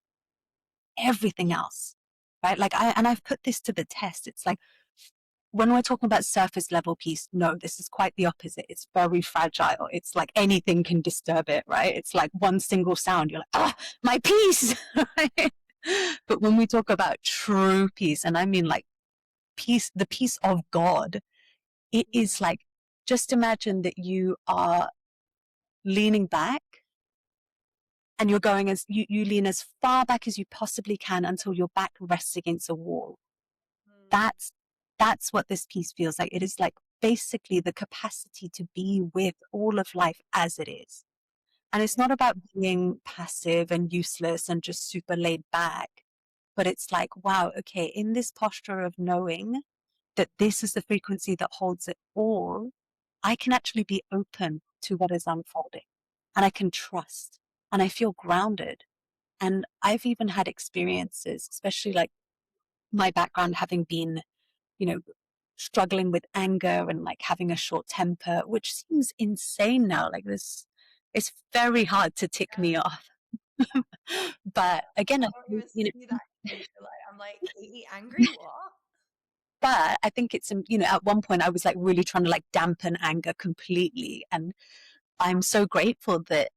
everything else, right? Like I've put this to the test. It's like, when we're talking about surface level peace, no, this is quite the opposite. It's very fragile. It's like anything can disturb it, right? It's like one single sound, you're like, ah, my peace. Right? But when we talk about true peace, and I mean like peace, the peace of God, it Yeah. is like, just imagine that you are leaning back and you're going as you lean as far back as you possibly can until your back rests against a wall. Mm. That's what this piece feels like. It is like basically the capacity to be with all of life as it is. And it's Yeah. not about being passive and useless and just super laid back, but it's like, wow, okay, in this posture of knowing that this is the frequency that holds it all, I can actually be open to what is unfolding, and I can trust, and I feel grounded. And I've even had experiences, especially like my background having been, you know, struggling with anger and like having a short temper, which seems insane now. Like this, it's very hard to tick me off. Yeah. But again, I don't even you know, see that in your life. I'm like, Katie, angry? What? but I think it's, you know, at one point I was like really trying to like dampen anger completely. And I'm so grateful that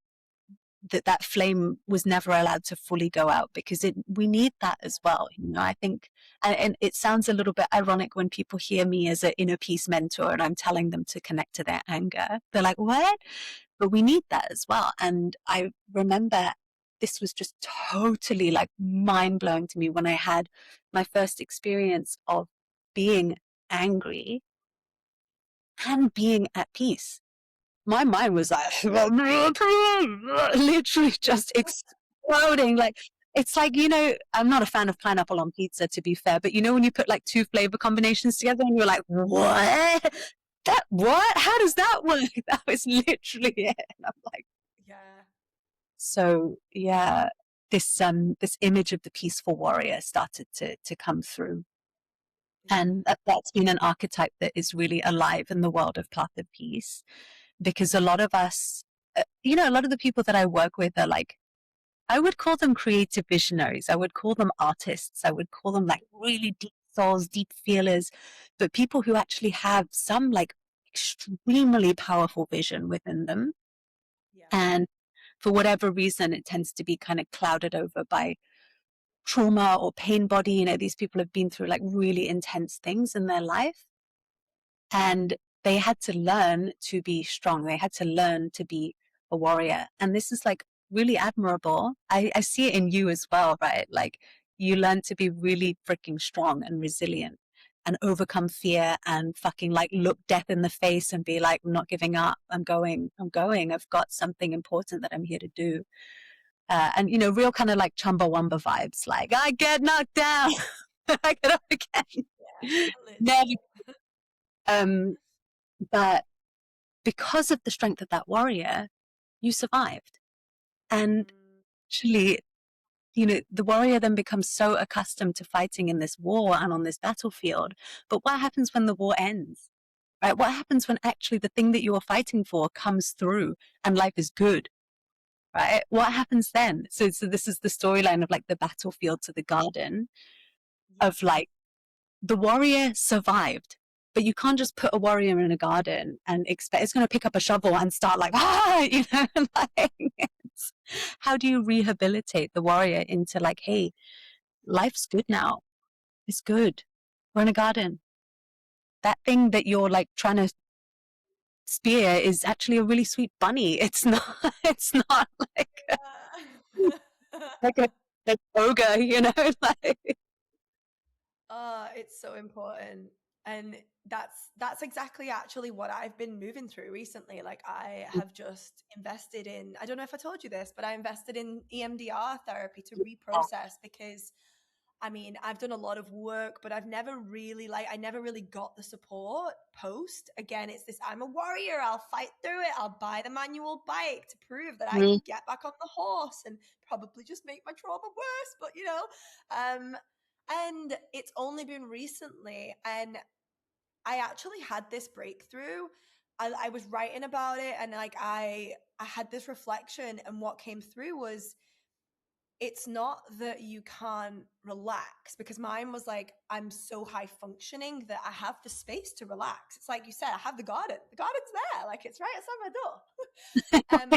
that flame was never allowed to fully go out, because we need that as well, you know. I think, and it sounds a little bit ironic when people hear me as an inner peace mentor and I'm telling them to connect to their anger. They're like, what? But we need that as well. And I remember this was just totally like mind blowing to me when I had my first experience of being angry and being at peace. My mind was like literally just exploding. Like, it's like, you know, I'm not a fan of pineapple on pizza, to be fair, but you know when you put like two flavor combinations together and you're like, what? That what? How does that work? That was literally it. And I'm like, Yeah. so yeah, this image of the peaceful warrior started to come through. Yeah. And that's been an archetype that is really alive in the world of Path of Peace, because a lot of us, you know, a lot of the people that I work with are like, I would call them creative visionaries. I would call them artists. I would call them like really deep souls, deep feelers, but people who actually have some like extremely powerful vision within them. Yeah. And for whatever reason, it tends to be kind of clouded over by trauma or pain body. You know, these people have been through like really intense things in their life. And they had to learn to be strong. They had to learn to be a warrior. And this is like really admirable. I see it in you as well, right? Like, you learn to be really freaking strong and resilient and overcome fear and fucking like look death in the face and be like, I'm not giving up. I'm going. I've got something important that I'm here to do. And, you know, real kind of like Chumbawamba vibes. Like, I get knocked down. I get up Yeah. again. Never. Literally. Um, but because of the strength of that warrior, you survived. And Mm, actually, the warrior then becomes so accustomed to fighting in this war and on this battlefield. But what happens when the war ends? Right? What happens when actually the thing that you are fighting for comes through and life is good? Right? What happens then? So this is the storyline of like the battlefield to the garden yeah. of like the warrior survived. But you can't just put a warrior in a garden and expect it's going to pick up a shovel and start like, like, how do you rehabilitate the warrior into like, hey, life's good now. It's good. We're in a garden. That thing that you're like trying to spear is actually a really sweet bunny. It's not. It's not like a like ogre. Like It's so important. And that's exactly actually what I've been moving through recently. Like I have just invested in, I don't know if I told you this, but I invested in EMDR therapy to reprocess because I mean, I've done a lot of work, but I've never really I never really got the support post. Again, it's this I'm a warrior, I'll fight through it, I'll buy the manual bike to prove that I mm, can get back on the horse and probably just make my trauma worse, but and it's only been recently and I actually had this breakthrough. I was writing about it and like I had this reflection and what came through was it's not that you can't relax because mine was like I'm so high functioning that I have the space to relax. It's like you said, I have the garden. The garden's there, like it's right outside my door.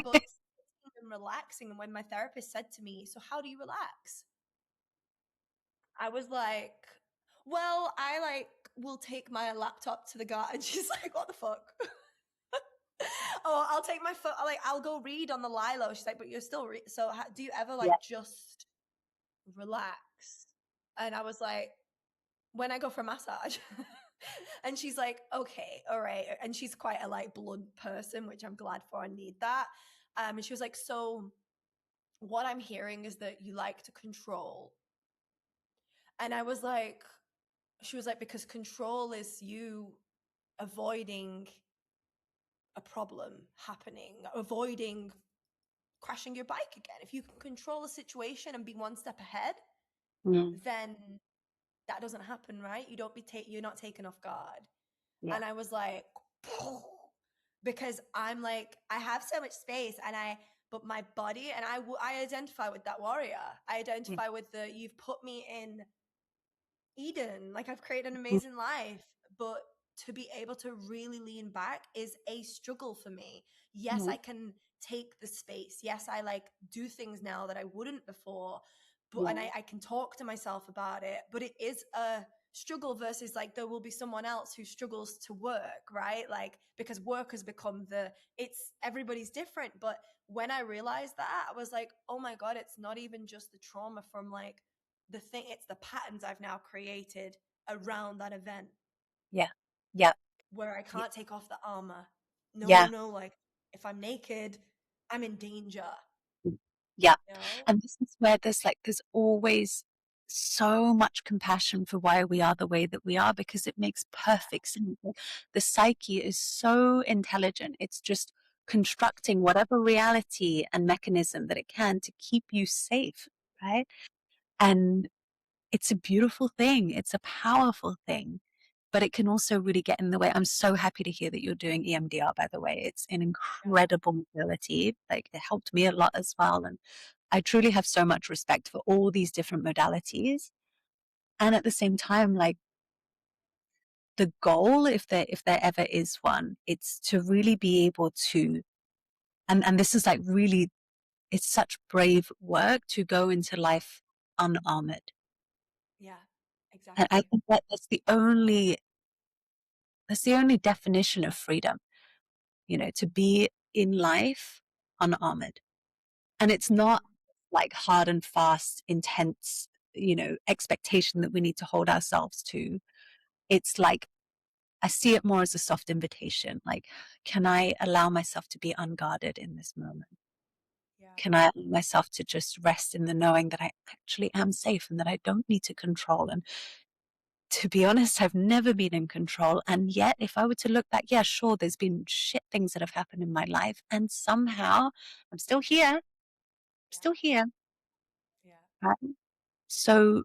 But I'm relaxing, and when my therapist said to me, "So how do you relax?" I was like, "Well, I like will take my laptop to the garden." She's like, "What the fuck?" Oh, I'll take my foot. Like I'll go read on the Lilo. She's like, "But you're still so. Do you ever yeah. like just relax?" And I was like, when I go for a massage. And she's like, okay, all right. And she's quite a like blunt person, which I'm glad for. I need that. And she was like, so what I'm hearing is that you like to control. And I was like, she was like, because control is you avoiding a problem happening, avoiding crashing your bike again. If you can control a situation and be one step ahead, Mm, then that doesn't happen, right? You don't be you're not taken off guard. yeah. And I was like, because I'm like, I have so much space and but my body, and I identify with that warrior. I Mm, identify with you've put me in Eden. Like I've created an mm, amazing life, but to be able to really lean back is a struggle for me. Yes, mm, I can take the space. Yes, I like do things now that I wouldn't before, but yeah. and I can talk to myself about it, but it is a struggle versus like there will be someone else who struggles to work, right? Like because work has become it's everybody's different. But when I realized that, I was like, oh my God, it's not even just the trauma from like it's the patterns I've now created around that event Yeah. Yeah. where I y- can't take off the armor. No, no, Yeah. no. Like if I'm naked, I'm in danger, Mm, yeah. you know? And this is where there's always so much compassion for why we are the way that we are because it makes perfect sense. The psyche is so intelligent. It's just constructing whatever reality and mechanism that it can to keep you safe, right? And it's a beautiful thing. It's a powerful thing, but it can also really get in the way. I'm so happy to hear that you're doing EMDR, by the way. It's an Yeah. incredible modality. Like it helped me a lot as well. And I truly have so much respect for all these different modalities. And at the same time, like the goal, if there ever is one, it's to really be able to, and this is like really, it's such brave work to go into life unarmored. Yeah. And I Exactly. think that that's the only definition of freedom, to be in life unarmored. And it's not Mm, like hard and fast, intense, expectation that we need to hold ourselves to. It's like, I see it more as a soft invitation. Like, can I allow myself to be unguarded in this moment? yeah. Can I allow myself to just rest in the knowing that I actually am safe and that I don't need to control? And to be honest, I've never been in control. And yet, if I were to look back, yeah, sure, there's been shit things that have happened in my life. And somehow I'm still here. Yeah. still here. Yeah. Right? So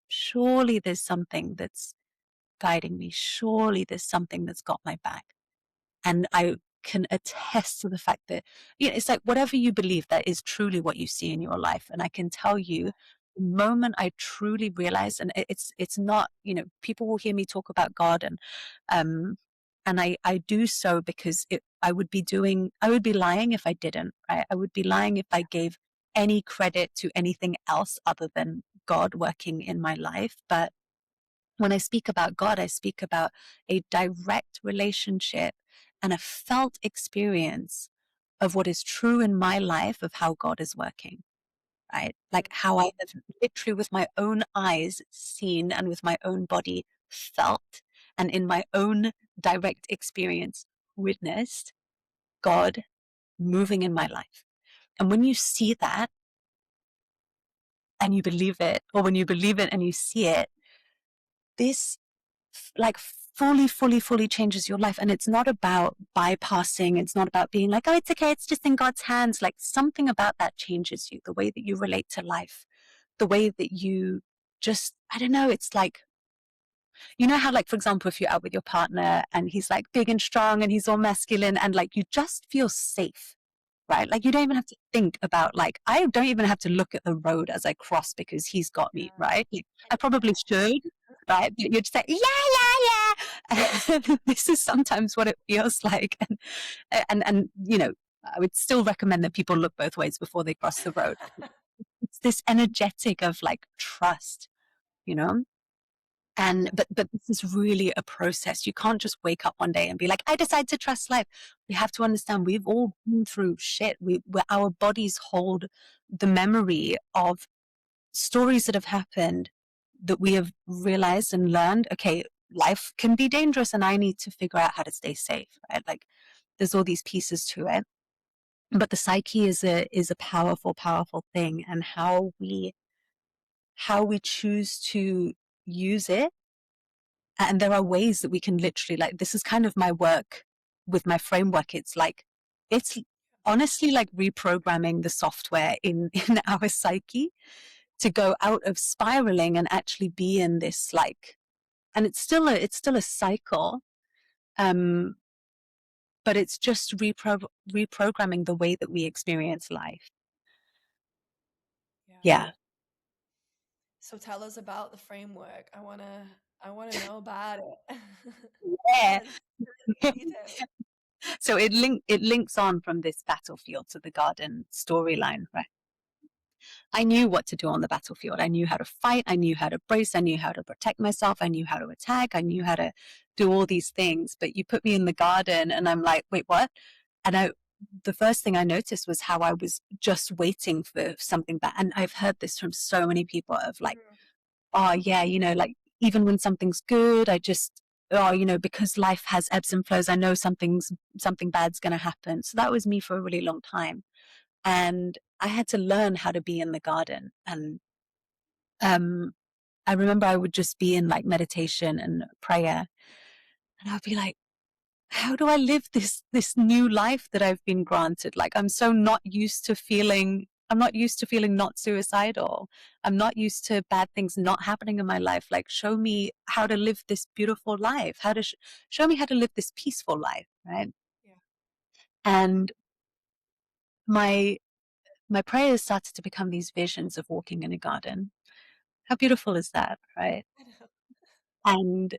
surely there's something that's guiding me. Surely there's something that's got my back. And I can attest to the fact that, it's like whatever you believe, that is truly what you see in your life. And I can tell you, the moment I truly realized, and it's not, people will hear me talk about God, um, and I do so because I would be lying if I didn't, right? I would be lying if I gave any credit to anything else other than God working in my life. But when I speak about God, I speak about a direct relationship and a felt experience of what is true in my life of how God is working, right? Like how I have literally with my own eyes seen and with my own body felt and in my own direct experience witnessed God moving in my life. And when you see that and you believe it, or when you believe it and you see it, this like fully changes your life. And it's not about bypassing, it's not about being like, oh, it's okay, it's just in God's hands. Like something about that changes you, the way that you relate to life, the way that you just, I don't know, it's like, how like, for example, if you're out with your partner and he's like big and strong and he's all masculine and like you just feel safe, right? Like you don't even have to think about, like, I don't even have to look at the road as I cross because he's got me, Yeah. right? Like, And I probably should, right? But you'd say, yeah. This is sometimes what it feels like. And I would still recommend that people look both ways before they cross the road. It's this energetic of like trust, you know? And yeah. but this is really a process. You can't just wake up one day and be like, I decide to trust life. We have to understand we've all been through shit. Where our bodies hold the memory of stories that have happened that we have realized and learned, okay, life can be dangerous and I need to figure out how to stay safe, right? Like there's all these pieces to it. But the psyche is a powerful thing, and how we choose to use it. And there are ways that we can literally, like, this is kind of my work with my framework. It's honestly like reprogramming the software in in our psyche to go out of spiraling and actually be in this, like, and it's still a cycle, um but it's just reprogramming the way that we experience life. Yeah. Yeah. So tell us about the framework. I wanna know about it. Yeah. Yes, details. So it links on from this battlefield to the garden storyline, right? I knew what to do on the battlefield. I knew how to fight. I knew how to brace. I knew how to protect myself. I knew how to attack. I knew how to do all these things. But you put me in the garden and I'm like, wait, what? And the first thing I noticed was how I was just waiting for something bad. And I've heard this from so many people of like, Mhm. oh yeah, like even when something's good, I just, oh, because life has ebbs and flows, I know something bad's going to happen. So that was me for a really long time. And I had to learn how to be in the garden. And um, I remember I would just be in like meditation and prayer, and I'd be like, how do I live this new life that I've been granted? Like I'm not used to feeling not suicidal. I'm not used to bad things not happening in my life. Like, show me how to live this beautiful life. How to show me how to live this peaceful life, right? Yeah. And my my prayers started to become these visions of walking in a garden. How beautiful is that, right? I know. And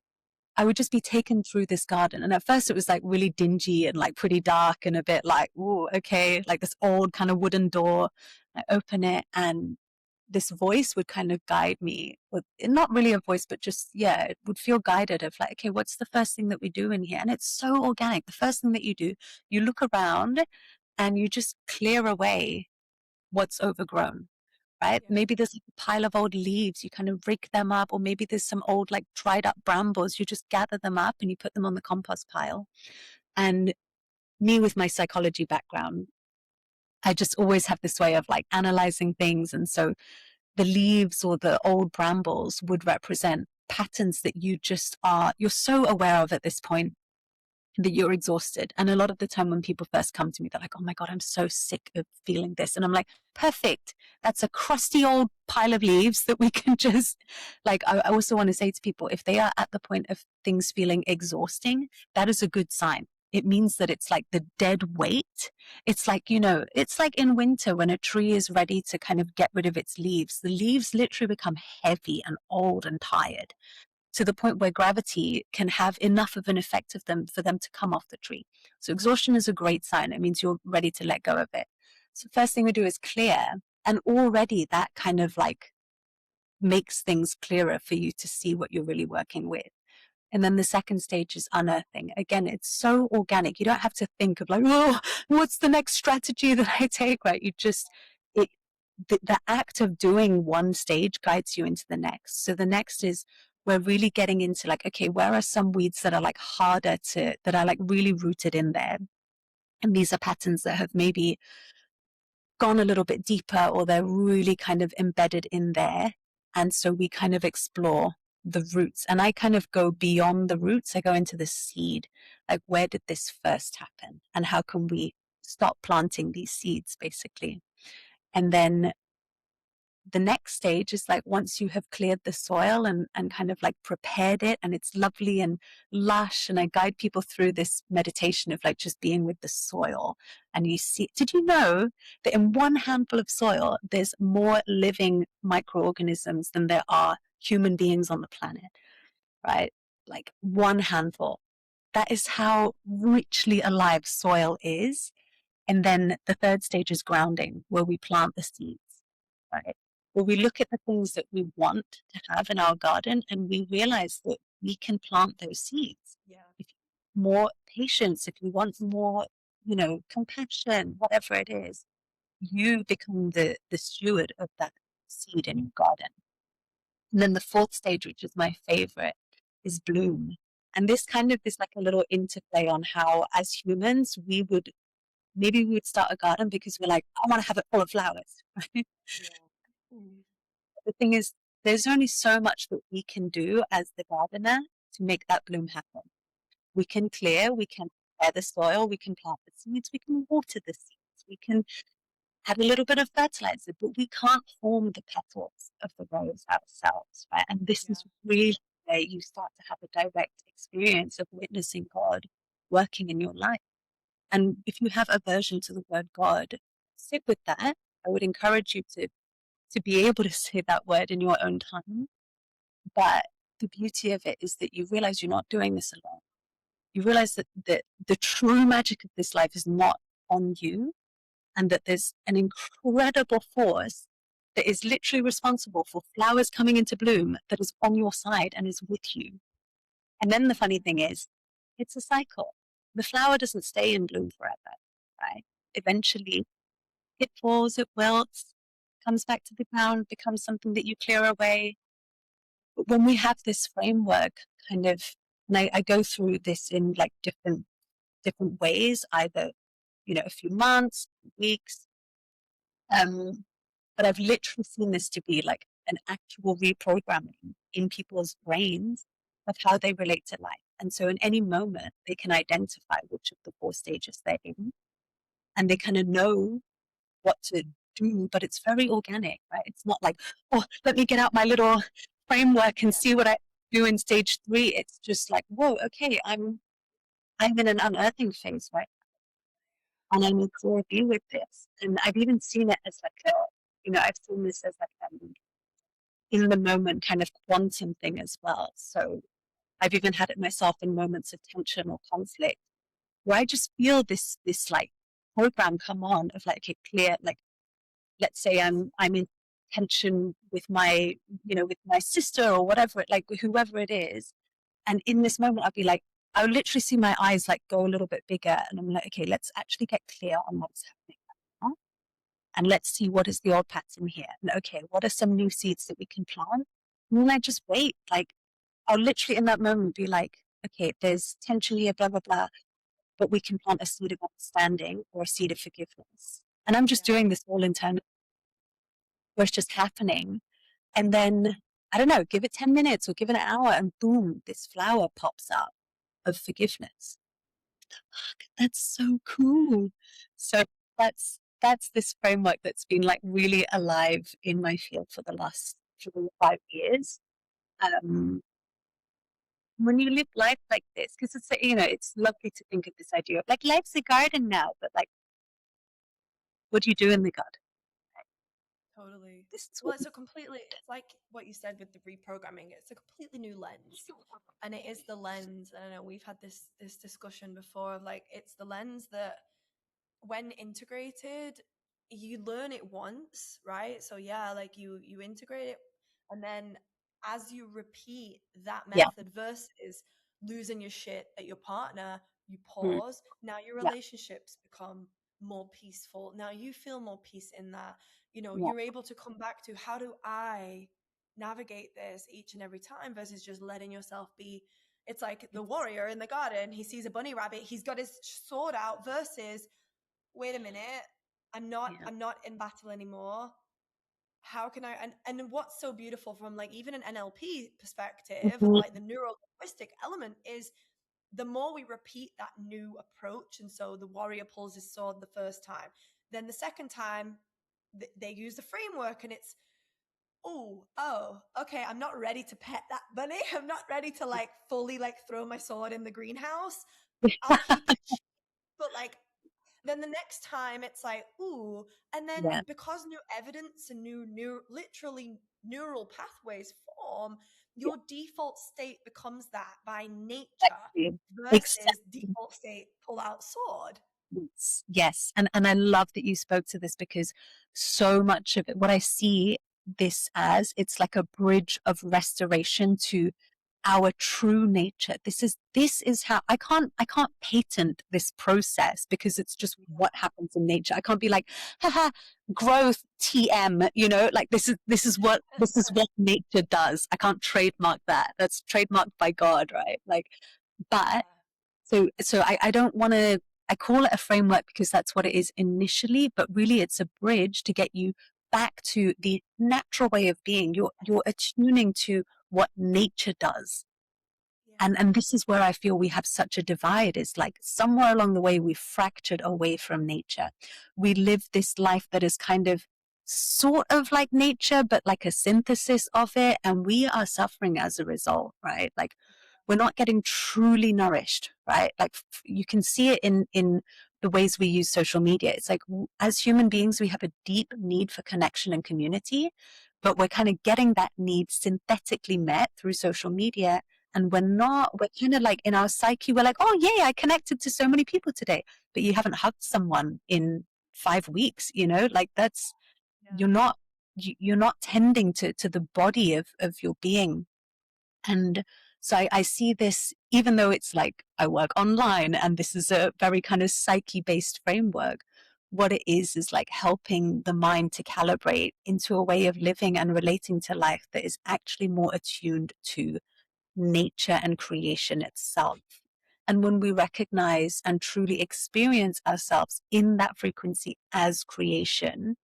I would just be taken through this garden. And at first it was like really dingy and like pretty dark and a bit like, oh, okay, like this old kind of wooden door. I open it and this voice would kind of guide me with, not really a voice, but just, yeah, it would feel guided of like, okay, what's the first thing that we do in here? And it's so organic. The first thing that you do, you look around and you just clear away what's overgrown, right? Yeah. Maybe there's like a pile of old leaves, you kind of rake them up, or maybe there's some old like dried up brambles, you just gather them up and you put them on the compost pile. And me with my psychology background, I just always have this way of like analyzing things. And so the leaves or the old brambles would represent patterns that you're so aware of at this point. that you're exhausted. And a lot of the time when people first come to me, they're like, oh my God, I'm so sick of feeling this. And I'm like, perfect. That's a crusty old pile of leaves that we can just, like, I also want to say to people, if they are at the point of things feeling exhausting, that is a good sign. It means that it's like the dead weight. It's like, it's like in winter when a tree is ready to kind of get rid of its leaves. The leaves literally become heavy and old and tired to the point where gravity can have enough of an effect of them for them to come off the tree. So exhaustion is a great sign. It means you're ready to let go of it. So first thing we do is clear. And already that kind of like makes things clearer for you to see what you're really working with. And then the second stage is unearthing. Again, it's so organic. You don't have to think of like, oh, what's the next strategy that I take, right? It, the act of doing one stage guides you into the next. So the next is we're really getting into like, okay, where are some weeds that are like that are like really rooted in there? And these are patterns that have maybe gone a little bit deeper or they're really kind of embedded in there. And so we kind of explore the roots. And I kind of go beyond the roots. I go into the seed. Like, where did this first happen? And how can we stop planting these seeds, basically? And then the next stage is like once you have cleared the soil and kind of like prepared it and it's lovely and lush, and I guide people through this meditation of like just being with the soil. And you see, did you know that in one handful of soil there's more living microorganisms than there are human beings on the planet, right? Like one handful. That is how richly alive soil is. And then the third stage is grounding, where we plant the seeds, right? Where we look at the things that we want to have in our garden and we realize that we can plant those seeds. Yeah. If you want more patience, if you want more, compassion, whatever it is, you become the steward of that seed in your garden. And then the fourth stage, which is my favorite, is bloom. And this kind of is like a little interplay on how, as humans, maybe we would start a garden because we're like, I want to have it full of flowers. Right? Yeah. Mm. The thing is, there's only so much that we can do as the gardener to make that bloom happen. We can clear, we can prepare the soil, we can plant the seeds, we can water the seeds, we can add a little bit of fertilizer, but we can't form the petals of the rose ourselves, right? And this Yeah. is really where you start to have a direct experience of witnessing God working in your life. And if you have aversion to the word God, sit with that. I would encourage you to be able to say that word in your own time. But the beauty of it is that you realize you're not doing this alone. You realize that the true magic of this life is not on you, and that there's an incredible force that is literally responsible for flowers coming into bloom that is on your side and is with you. And then the funny thing is, it's a cycle. The flower doesn't stay in bloom forever, right? Eventually, it falls, it wilts, comes back to the ground, becomes something that you clear away. But when we have this framework, kind of, and I go through this in like different ways, either a few months, weeks, but I've literally seen this to be like an actual reprogramming in people's brains of how they relate to life. And so in any moment, they can identify which of the four stages they're in, and they kind of know what to do, but it's very organic, right? It's not like, oh, let me get out my little framework and Yeah. see what I do in stage 3. It's just like, whoa, okay, I'm in an unearthing phase, right? And I need to be with this. And I've even seen it as like I've seen this as like in the moment kind of quantum thing as well. So I've even had it myself in moments of tension or conflict where I just feel this like program come on of like, okay, clear, like let's say I'm in tension with my with my sister or whatever it, like whoever it is, and in this moment I'll be like, I'll literally see my eyes like go a little bit bigger, and I'm like, okay, let's actually get clear on what's happening now, and let's see what is the old pattern here, and okay, what are some new seeds that we can plant. And then I just wait, like I'll literally in that moment be like, okay, there's tension here, blah blah blah, but we can plant a seed of understanding or a seed of forgiveness. And I'm just Yeah. doing this all internally, where it's just happening. And then, I don't know, give it 10 minutes or give it an hour, and boom, this flower pops up of forgiveness. That's so cool. So that's this framework that's been like really alive in my field for the last 4 or 5 years. Um, when you live life like this, because it's it's lovely to think of this idea of like life's a garden now, but like what do you do in the garden? Totally. This is Well, what it's a completely, it's like what you said with the reprogramming. It's a completely new lens. And it is the lens. And I know we've had this discussion before of like it's the lens that when integrated, you learn it once, right? So yeah, like you integrate it and then as you repeat that yeah, method versus losing your shit at your partner, you mm, pause. Now your yeah, relationships become more peaceful. Now you feel more peace in that. You know, yeah, you're able to come back to how do I navigate this each and every time versus just letting yourself be. It's like the warrior in the garden. He sees a bunny rabbit. He's got his sword out versus wait a minute, yeah. I'm not in battle anymore. How can I and what's so beautiful from like even an NLP perspective and Mhm. like the neuro linguistic element is the more we repeat that new approach, and so the warrior pulls his sword the first time, then the second time they use the framework and it's okay, I'm not ready to pet that bunny. I'm not ready to like fully like throw my sword in the greenhouse. I'll keep it but like then the next time it's like ooh, and then Yeah, because new evidence and new literally neural pathways form, yeah, your default state becomes that by nature exactly. versus Exactly. default state pull out sword. Yes, yes. And I love that you spoke to this because so much of it, what I see this as, it's like a bridge of restoration to our true nature. This is how I can't patent this process because it's just what happens in nature. I can't be like, haha, growth TM, like this is what nature does. I can't trademark that. That's trademarked by God, right? Like, but Yeah. so I don't want to, I call it a framework because that's what it is initially, but really it's a bridge to get you back to the natural way of being. You're attuning to what nature does. Yeah. And this is where I feel we have such a divide, is like somewhere along the way we fractured away from nature. We live this life that is kind of sort of like nature, but like a synthesis of it. And we are suffering as a result, right? Like we're not getting truly nourished, right? Like you can see it in the ways we use social media. It's like as human beings, we have a deep need for connection and community, but we're kind of getting that need synthetically met through social media, and we're kind of like in our psyche, we're like, oh, yay, I connected to so many people today. But you haven't hugged someone in 5 weeks, like that's, Yeah. you're not, you're not tending to the body of your being. And so I see this, even though it's like I work online and this is a very kind of psyche based framework, what it is like helping the mind to calibrate into a way of living and relating to life that is actually more attuned to nature and creation itself. And when we recognize and truly experience ourselves in that frequency as creation,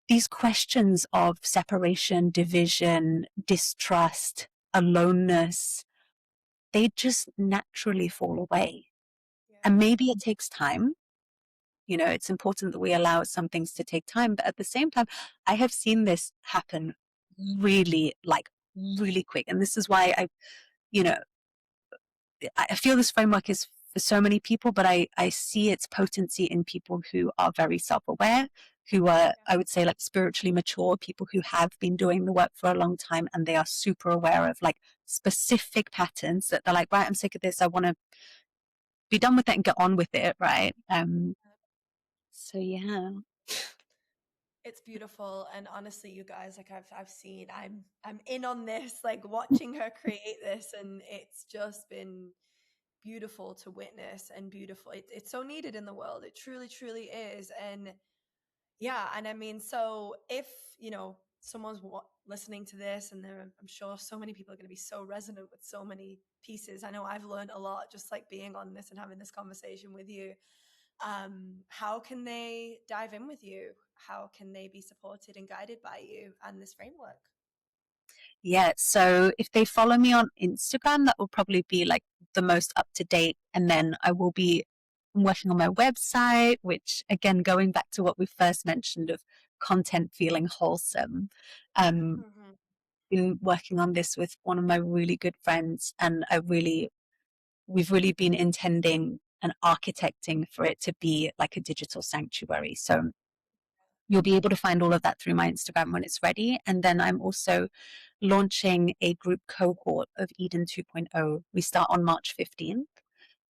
these questions of separation, division, distrust, aloneness, they just naturally fall away. Yeah. And maybe it takes time. It's important that we allow some things to take time. But at the same time, I have seen this happen really, like, really quick. And this is why you know, I feel this framework is for so many people, but I see its potency in people who are very self-aware, who are, Yeah. I would say, like spiritually mature, people who have been doing the work for a long time and they are super aware of like specific patterns that they're like, right, I'm sick of this. I want to be done with it and get on with it, right? So yeah. It's beautiful, and honestly, you guys, like I've seen, I'm in on this, like watching her create this, and it's just been beautiful to witness and beautiful. It's so needed in the world. It truly, truly is. And yeah, and I mean, so if someone's listening to this, and I'm sure so many people are going to be so resonant with so many pieces. I know I've learned a lot just like being on this and having this conversation with you. How can they dive in with you? How can they be supported and guided by you and this framework? Yeah, so if they follow me on Instagram, that will probably be like the most up to date. And then I will be working on my website, which again, going back to what we first mentioned of content feeling wholesome. Um, Mm-hmm. been working on this with one of my really good friends, and we've really been intending and architecting for it to be like a digital sanctuary. So you'll be able to find all of that through my Instagram when it's ready. And then I'm also launching a group cohort of Eden 2.0. We start on March 15th.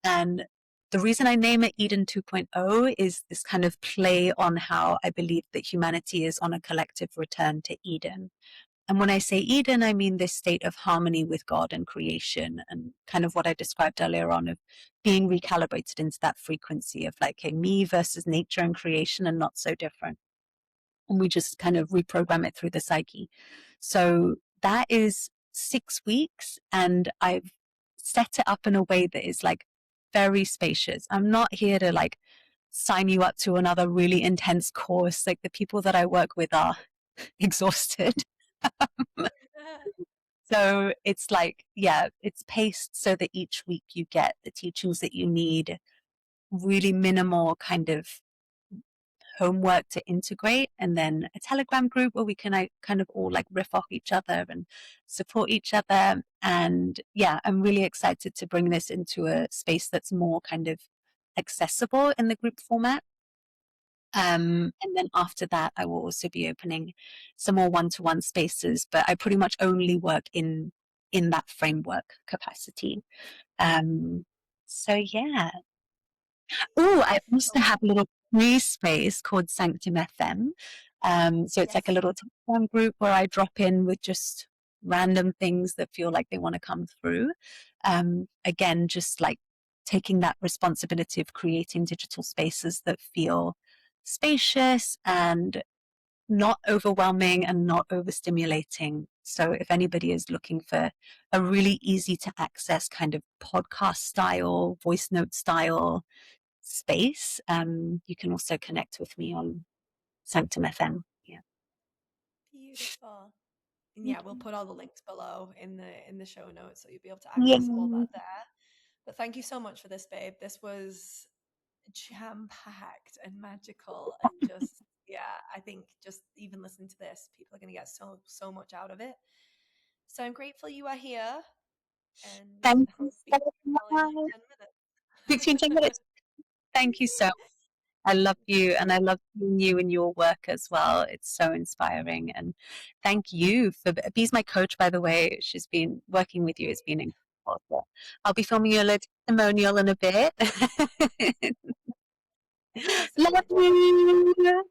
And the reason I name it Eden 2.0 is this kind of play on how I believe that humanity is on a collective return to Eden. And when I say Eden, I mean this state of harmony with God and creation, and kind of what I described earlier on of being recalibrated into that frequency of like, okay, me versus nature and creation, and not so different, and we just kind of reprogram it through the psyche. So that is 6 weeks, and I've set it up in a way that is like very spacious. I'm not here to like sign you up to another really intense course. Like the people that I work with are exhausted. So it's like, yeah, it's paced so that each week you get the teachings that you need, really minimal kind of homework to integrate, and then a Telegram group where we can kind of all like riff off each other and support each other. And yeah, I'm really excited to bring this into a space that's more kind of accessible in the group format. And then after that, I will also be opening some more one-to-one spaces, but I pretty much only work in that framework capacity. Um, so yeah, oh, I also Oh, have a little free space called Sanctum FM. So it's like a yes. little Telegram group where I drop in with just random things that feel like they want to come through. Again, just like taking that responsibility of creating digital spaces that feel spacious and not overwhelming and not overstimulating. So if anybody is looking for a really easy to access kind of podcast style, voice note style space, you can also connect with me on Sanctum FM. Yeah. Beautiful. And yeah, we'll put all the links below in the show notes so you'll be able to Yeah. access all that there. But thank you so much for this, babe. This was jam packed and magical and just yeah, I think just even listening to this, people are going to get so much out of it. So I'm grateful you are here and Thank you hope we so call in like much. 10 16 minutes. minutes. Thank you so much. I love you, and I love seeing you and your work as well. It's so inspiring. And thank you for Bee's my coach, by the way. She's been working with you. It's been incredible. So I'll be filming you a little testimonial in a bit. Thank you so Love much. you.